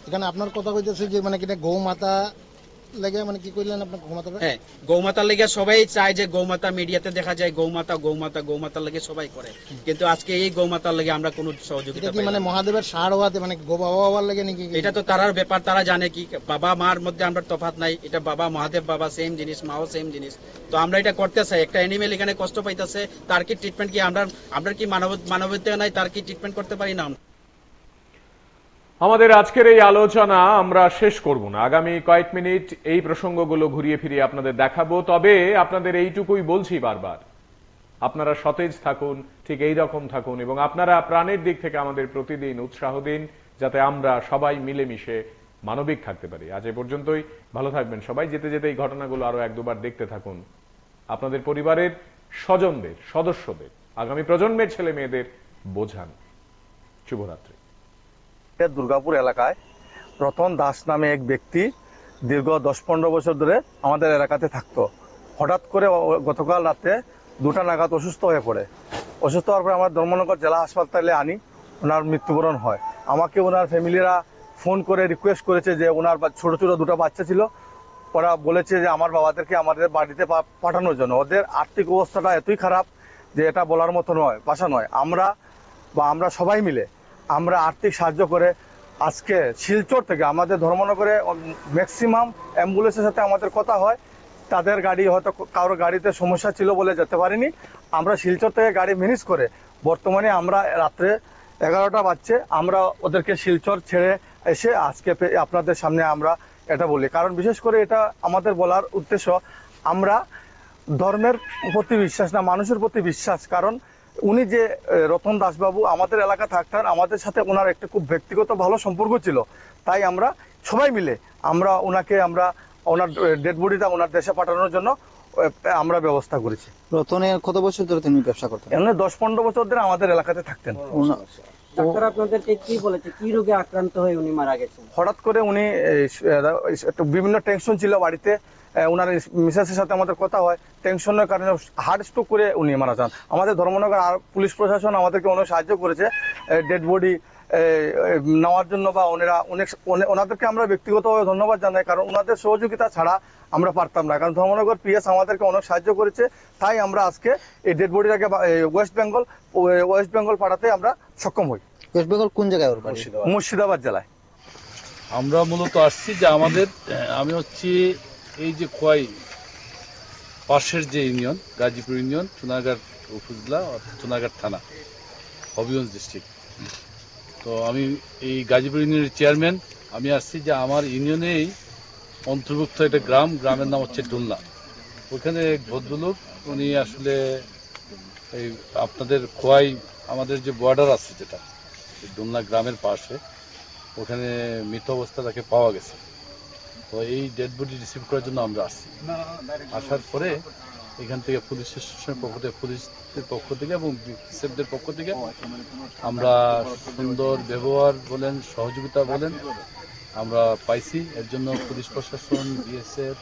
এখানে আপনার কথা কইতেছে যে মানে কিনা গৌ মাতা লেগে মানে কি কইলেন আপনার গৌমাতাটা? হ্যাঁ, গৌমাতার লেগে সবাই চায় যে গৌমাতা, মিডিয়াতে দেখা যায় গৌমাতার লেগে সবাই করে, কিন্তু আজকে এই গৌমাতার লেগে আমরা কোনো সহযোগিতা এটা কি পাই মানে না। মহাদেবের সার হওয়াতে মানে গো বাবা হওয়ার লেগে নাকি? এটা তো তারার ব্যাপার, তারা জানে কি বাবা মার মধ্যে আমরা তফাৎ নাই, এটা বাবা মহাদেব বাবা সেম জিনিস, মাও সেম জিনিস। তো আমরা এটা করতে চাই, একটা অ্যানিমেল এখানে কষ্ট পাইতেছে, তার কি ট্রিটমেন্ট কি আমরা কি মানবতা নাই, তার কি ট্রিটমেন্ট করতে পারি না? আমাদের আজকের এই আলোচনা আমরা শেষ করব না, আগামী কয়েক মিনিট এই প্রসঙ্গগুলো ঘুরিয়ে ফিরিয়ে আপনাদের দেখাবো। তবে আপনাদের এইটুকুই বলছি বারবার, আপনারা সতেজ থাকুন, ঠিক এই রকম থাকুন, এবং আপনারা প্রাণের দিক থেকে আমাদের প্রতিদিন উৎসাহ দিন, যাতে আমরা সবাই মিলেমিশে মানবিক থাকতে পারি। আজ এ পর্যন্তই, ভালো থাকবেন সবাই। যেতে যেতে এই ঘটনাগুলো আরো এক দুবার দেখতে থাকুন, আপনাদের পরিবারের স্বজনদের, সদস্যদের, আগামী প্রজন্মের ছেলে মেয়েদের বোঝান। শুভরাত্রি। দুর্গাপুর এলাকায় রতন দাস নামে এক ব্যক্তি দীর্ঘ 10-15 বছর ধরে আমাদের এলাকাতে থাকতো। হঠাৎ করে গতকাল রাতে 2টা নাগাদ অসুস্থ হয়ে পড়ে। অসুস্থ হওয়ার পরে আমার ধর্মনগর জেলা হাসপাতালে আনি, ওনার মৃত্যুবরণ হয়। আমাকে ওনার ফ্যামিলিরা ফোন করে রিকোয়েস্ট করেছে যে ওনার ছোট ছোট 2টা বাচ্চা ছিল, ওরা বলেছে যে আমার বাবাদেরকে আমাদের বাড়িতে পাঠানোর জন্য। ওদের আর্থিক অবস্থাটা এতই খারাপ যে এটা বলার মতো নয়, ভাষা নয়। আমরা সবাই মিলে আমরা আর্থিক সাহায্য করে আজকে শিলচর থেকে আমাদের ধর্মনগরে ম্যাক্সিমাম অ্যাম্বুলেন্সের সাথে আমাদের কথা হয়, তাদের গাড়ি হয়তো কারোর গাড়িতে সমস্যা ছিল বলে যেতে পারিনি। আমরা শিলচর থেকে গাড়ি ম্যানেজ করে বর্তমানে আমরা রাত্রে 11টা বাজছে, আমরা ওদেরকে শিলচর ছেড়ে এসে আজকে আপনাদের সামনে আমরা এটা বলি। কারণ বিশেষ করে এটা আমাদের বলার উদ্দেশ্য, আমরা ধর্মের প্রতি বিশ্বাস না, মানুষের প্রতি বিশ্বাস। কারণ উনি যে রতন দাসবাবু আমাদের এলাকা থাকতেন, আমাদের সাথে ওনার একটা খুব ব্যক্তিগত ভালো সম্পর্ক ছিল। তাই আমরা সবাই মিলে ওনার ডেড বডিটা ওনার দেশে পাঠানোর জন্য আমরা ব্যবস্থা করেছি। রতনের কত বছর ধরে তিনি ব্যবসা করতেন? এমনি 10-15 বছর ধরে আমাদের এলাকাতে থাকতেন। ডাক্তার আপনাদেরকে কি বলেছে, কি রোগে আক্রান্ত হয়ে উনি মারা গেছেন? হঠাৎ করে উনি বিভিন্ন টেনশন ছিল বাড়িতে, ওনার মিসেসের সাথে আমাদের কথা হয়, টেনশনের কারণে হার্ট স্ট্রোক করে উনি মারা যান। আমাদের ধর্মনগর আর পুলিশ প্রশাসন আমাদেরকে অনেক সাহায্য করেছে ডেড বডি নেওয়ার জন্য, বা ওনাদেরকে আমরা ব্যক্তিগতভাবে ধন্যবাদ জানাই। কারণ ওনাদের সহযোগিতা ছাড়া আমরা পারতাম না। কারণ ধর্মনগর পিএস আমাদেরকে অনেক সাহায্য করেছে, তাই আমরা আজকে এই ডেড বডিটাকে ওয়েস্ট বেঙ্গল পাঠাতে আমরা সক্ষম হই। ওয়েস্ট বেঙ্গল কোন জায়গায় ওর বাড়ি? মুর্শিদাবাদ জেলায়। আমরা মূলত আসছি যে আমি হচ্ছি এই যে খোয়াই পাশের যে ইউনিয়ন, গাজীপুর ইউনিয়ন, চুনারঘাট উপজেলা, চুনারঘাট থানা, হবিগঞ্জ ডিস্ট্রিক্ট। তো আমি এই গাজীপুর ইউনিয়নের চেয়ারম্যান। আমি আসছি যে আমার ইউনিয়নেই অন্তর্ভুক্ত একটা গ্রামের নাম হচ্ছে ডুলনা। ওখানে এক ভদ্রলোক, উনি আসলে এই আপনাদের খোয়াই আমাদের যে বর্ডার আছে যেটা ডুলনা গ্রামের পাশে, ওখানে মৃত অবস্থা তাকে পাওয়া গেছে। তো এই ডেড বডি রিসিভ করার জন্য আমরা আসছি। আসার পরে এখান থেকে পুলিশ স্টেশনের পুলিশের পক্ষ থেকে এবং বিএসএফদের পক্ষ থেকে আমরা সুন্দর ব্যবহার বলেন, সহযোগিতা বলেন আমরা পাইছি। এর জন্য পুলিশ প্রশাসন, বিএসএফ,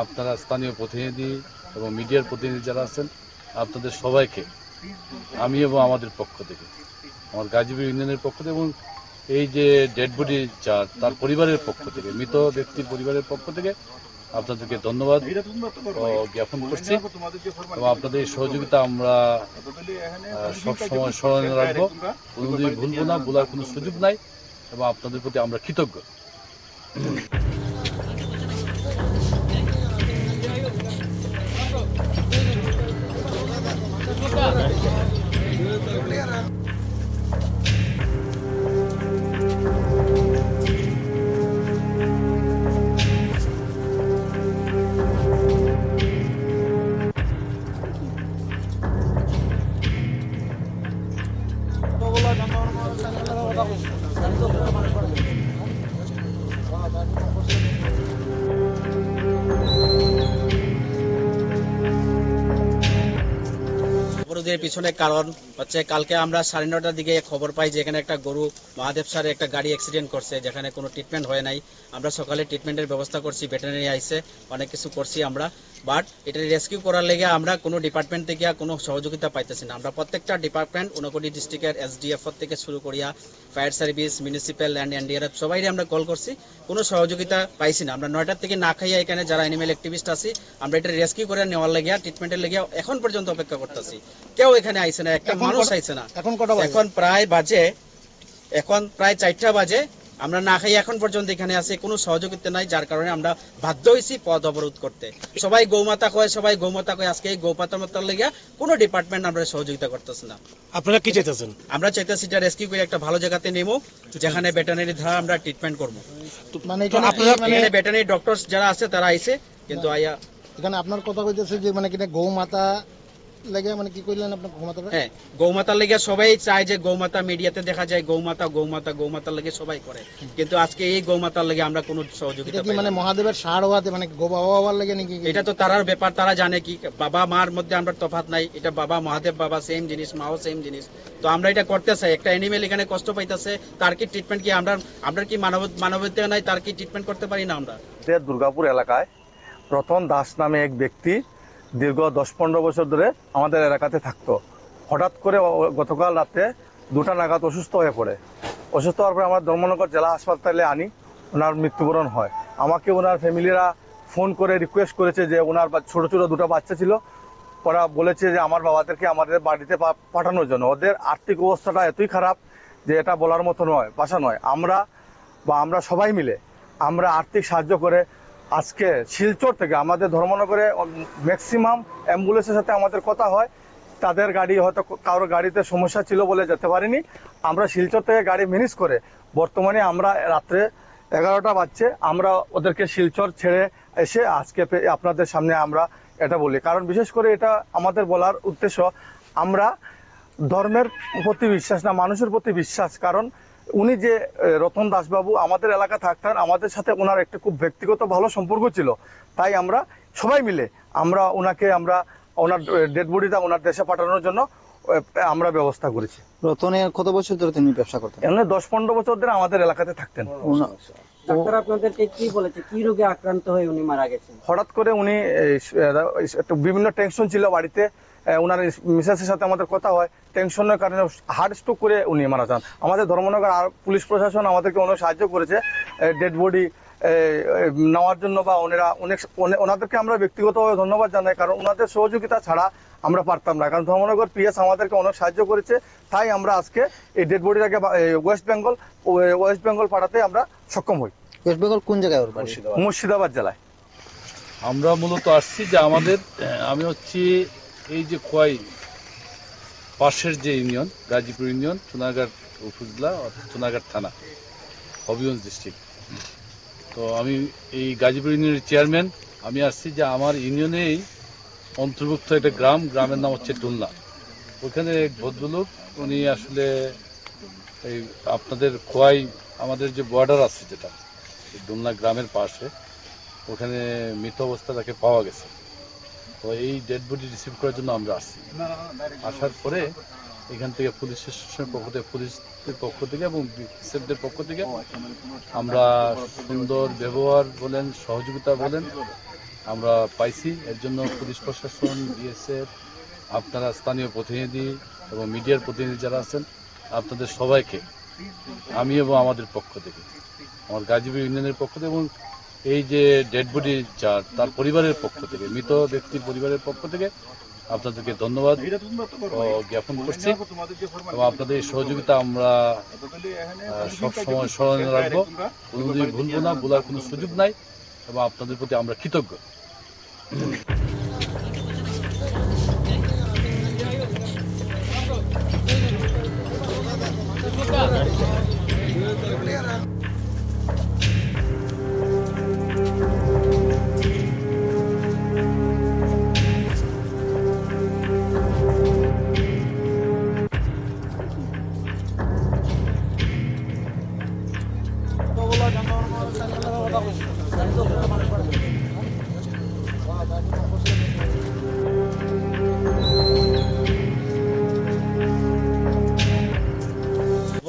আপনারা স্থানীয় প্রতিনিধি এবং মিডিয়ার প্রতিনিধি যারা আছেন, আপনাদের সবাইকে আমি এবং আমাদের পক্ষ থেকে, আমার গাজীপুর ইউনিয়নের পক্ষ থেকে এবং এই যে ডেড বডি তার পরিবারের পক্ষ থেকে, মৃত ব্যক্তির পরিবারের পক্ষ থেকে আপনাদেরকে ধন্যবাদ জ্ঞাপন করছি। এবং আপনাদের এই সহযোগিতা আমরা সবসময় স্মরণে রাখবো, কোনোদিন ভুলবো না, ভুলার কোনো সুযোগ নাই, এবং আপনাদের প্রতি আমরা কৃতজ্ঞ। অবরোধের পিছনে কারণ হচ্ছে কালকে আমরা 9:30টার দিকে খবর পাই যে এখানে একটা গরু মহাদেব স্যারের একটা গাড়ি অ্যাক্সিডেন্ট করছে, যেখানে কোনো ট্রিটমেন্ট হয় নাই। আমরা সকালে ট্রিটমেন্টের ব্যবস্থা করছি, ভেটেরিনারি আইছে, অনেক কিছু করছি আমরা, বাট এটা রেস্কিউ করার লেগে আমরা কোনো ডিপার্টমেন্ট থেকে কোনো সহযোগিতা পাইতেছি না। আমরা প্রত্যেকটা ডিপার্টমেন্ট ঊনকোটি ডিস্ট্রিক্টের SDF থেকে শুরু করিয়া fire service, municipal and NDRF সবাই আমরা কল করছি, কোনো সহযোগিতা পাইছি না। আমরা 9টার থেকে না খাইয়া এখানে যারা অ্যানিমেল অ্যাক্টিভিস্ট আছি আমরা এটা রেস্কিউ করে নেওয়ার লেগে ট্রিটমেন্টের লেগে এখন পর্যন্ত অপেক্ষা করতেছি। কেউ এখানে আইছে না, একটা মানুষ আইছে না। এখন কটা বাজে? এখন প্রায় 4টা বাজে। আমরা না খাই এখন পর্যন্ত এখানে আছে, কোনো সহযোগিতা নাই, যার কারণে আমরা বাধ্য হয়েছি পথ অবরোধ করতে। সবাই গৌমাতা কয়, আজকে এই গৌমাতার লেগে কোনো ডিপার্টমেন্ট আমরা সহযোগিতা করতেছে না। আপনারা কি চাইতেছেন? আমরা চাইতেছি এটা রেস্কিউ করে একটা ভালো জায়গাতে নেবো, যেখানে ভেটেরিনারি দ্বারা আমরা ট্রিটমেন্ট করবো। মানে এখানে ভেটেরিনারি ডক্টর যারা আছে তারা আইছে, কিন্তু এখানে আপনার কথা কইতেছে যে মানে কিনা গৌ মাতা লাগে, মানে কি কইলেন আপনার গৌমাতাটা? হ্যাঁ, গৌমাতার লেগে সবাই চায় যে গৌমাতা, মিডিয়াতে দেখা যায় গৌমাতার লেগে সবাই করে, কিন্তু আজকে এই গৌমাতার লেগে আমরা কোনো সহযোগিতা এটা কি পাই না। মানে মহাদেবের সার হওয়াতে মানে গো বাবা বাবার লাগে নাকি? এটা তো তারার ব্যাপার, তারা জানে কি বাবা মার মধ্যে আমরা তফাৎ নাই। এটা বাবা মহাদেব বাবা সেম জিনিস, মাও সেম জিনিস। তো আমরা এটা করতে চাই, একটা অ্যানিমেল এখানে কষ্ট পাইতেছে, তার কি ট্রিটমেন্ট কি আমরা কি মানবতা নাই, তার কি ট্রিটমেন্ট করতে পারি না আমরা? দুর্গাপুর এলাকায় রতন দাস নামে এক ব্যক্তি দীর্ঘ 10-15 বছর ধরে আমাদের এলাকাতে থাকতো। হঠাৎ করে গতকাল রাতে 2টা নাগাদ অসুস্থ হয়ে পড়ে। অসুস্থ হওয়ার পরে আমরা ধর্মনগর জেলা হাসপাতালে আনি, ওনার মৃত্যুবরণ হয়। আমাকে ওনার ফ্যামিলিরা ফোন করে রিকোয়েস্ট করেছে যে ওনার ছোট ছোট 2টা বাচ্চা ছিল, ওরা বলেছে যে আমার বাবাদেরকে আমাদের বাড়িতে পাঠানোর জন্য। ওদের আর্থিক অবস্থাটা এতই খারাপ যে এটা বলার মতো নয়, ভাষা নয়। আমরা সবাই মিলে আমরা আর্থিক সাহায্য করে আজকে শিলচর থেকে আমাদের ধর্মনগরে ম্যাক্সিমাম অ্যাম্বুলেন্সের সাথে আমাদের কথা হয়। তাদের গাড়ি হয়তো কারোর গাড়িতে সমস্যা ছিল বলে যেতে পারিনি। আমরা শিলচর থেকে গাড়ি ম্যানেজ করে বর্তমানে আমরা রাত্রে 11টা বাজছে, আমরা ওদেরকে শিলচর ছেড়ে এসে আজকে আপনাদের সামনে আমরা এটা বলি। কারণ বিশেষ করে এটা আমাদের বলার উদ্দেশ্য, আমরা ধর্মের প্রতি বিশ্বাস না, মানুষের প্রতি বিশ্বাস। কারণ উনি যে রতন দাসবাবু আমাদের এলাকা থাকতেন, আমাদের সাথে ওনার একটা খুব ব্যক্তিগত ভালো সম্পর্ক ছিল। তাই আমরা সবাই মিলে ওনার ডেড বডিটা ওনার দেশে পাঠানোর জন্য আমরা ব্যবস্থা করেছি। রতনের কত বছর ধরে তিনি ব্যবসা করতেন? এমনি 10-15 বছর ধরে আমাদের এলাকাতে থাকতেন। ডাক্তার আপনাদেরকে কি বলেছে, কি রোগে আক্রান্ত হয়ে উনি মারা গেছেন? হঠাৎ করে উনি একটু বিভিন্ন টেনশন ছিল বাড়িতে, ওনার মিসেসের সাথে আমাদের কথা হয়, টেনশনের কারণে হার্ট স্ট্রোক করে উনি মারা যান। আমাদের ধর্মনগর আর পুলিশ প্রশাসন আমাদেরকে অনেক সাহায্য করেছে ডেড বডি নেওয়ার জন্য, বা ওনাদেরকে আমরা ব্যক্তিগতভাবে ধন্যবাদ জানাই। কারণ ওনাদের সহযোগিতা ছাড়া আমরা পারতাম না। কারণ ধর্মনগর PS আমাদেরকে অনেক সাহায্য করেছে, তাই আমরা আজকে এই ডেড বডিটাকে ওয়েস্ট বেঙ্গল পাঠাতে আমরা সক্ষম হই। ওয়েস্ট বেঙ্গল কোন জায়গায় ওর বাড়ি? মুর্শিদাবাদ জেলায়। আমরা মূলত আসছি যে আমি হচ্ছি এই যে খোয়াই পাশের যে ইউনিয়ন, গাজীপুর ইউনিয়ন, সোনারগাঁর উপজেলা, সোনারগাঁর থানা, হবিগঞ্জ ডিস্ট্রিক্ট। তো আমি এই গাজীপুর ইউনিয়নের চেয়ারম্যান। আমি আসছি যে আমার ইউনিয়নেই অন্তর্ভুক্ত একটা গ্রামের নাম হচ্ছে ডুলনা। ওখানে এক ভদ্রলোক, উনি আসলে এই আপনাদের খোয়াই আমাদের যে বর্ডার আছে যেটা ডুলনা গ্রামের পাশে, ওখানে মৃত অবস্থা তাকে পাওয়া গেছে। তো এই ডেড বডি রিসিভ করার জন্য আমরা আসছি। আসার পরে এখান থেকে পুলিশ স্টেশনের পুলিশের পক্ষ থেকে এবং বিএসএফদের পক্ষ থেকে আমরা সুন্দর ব্যবহার বলেন, সহযোগিতা বলেন আমরা পাইছি। এর জন্য পুলিশ প্রশাসন, বিএসএফ, আপনারা স্থানীয় প্রতিনিধি এবং মিডিয়ার প্রতিনিধি যারা আছেন, আপনাদের সবাইকে আমি এবং আমাদের পক্ষ থেকে, আমার গাজীপুর ইউনিয়নের পক্ষ থেকে এবং এই যে ডেড বডি তার পরিবারের পক্ষ থেকে, মৃত ব্যক্তির পরিবারের পক্ষ থেকে আপনাদেরকে ধন্যবাদ জ্ঞাপন করছি। এবং আপনাদের এই সহযোগিতা আমরা সবসময় স্মরণে রাখবো, কোনোদিন ভুলবো না, ভুলার কোনো সুযোগ নাই, এবং আপনাদের প্রতি আমরা কৃতজ্ঞ। কথা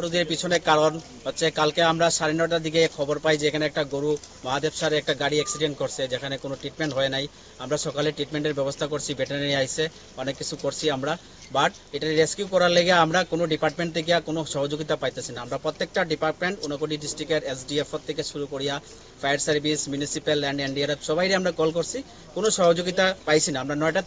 অবরোধের পিছনে কারণ হচ্ছে কালকে আমরা 9:30টার দিকে খবর পাই যে এখানে একটা গরু মহাদেব স্যার একটা গাড়ি অ্যাক্সিডেন্ট করছে, যেখানে কোনো ট্রিটমেন্ট হয় নাই। আমরা সকালে ট্রিটমেন্টের ব্যবস্থা করছি, ভেটেরিনারি আইছে, অনেক কিছু করছি আমরা, বাট এটা রেস্কিউ করার লেগে আমরা কোনো ডিপার্টমেন্ট থেকে কোনো সহযোগিতা পাইতেছি না। আমরা প্রত্যেকটা ডিপার্টমেন্ট ঊনকোটি ডিস্ট্রিক্টের SDF থেকে শুরু করিয়া fire service, municipal land, NDRF সবাই আমরা কল করছি, কোনো সহযোগিতা পাইছি না। আমরা 9টা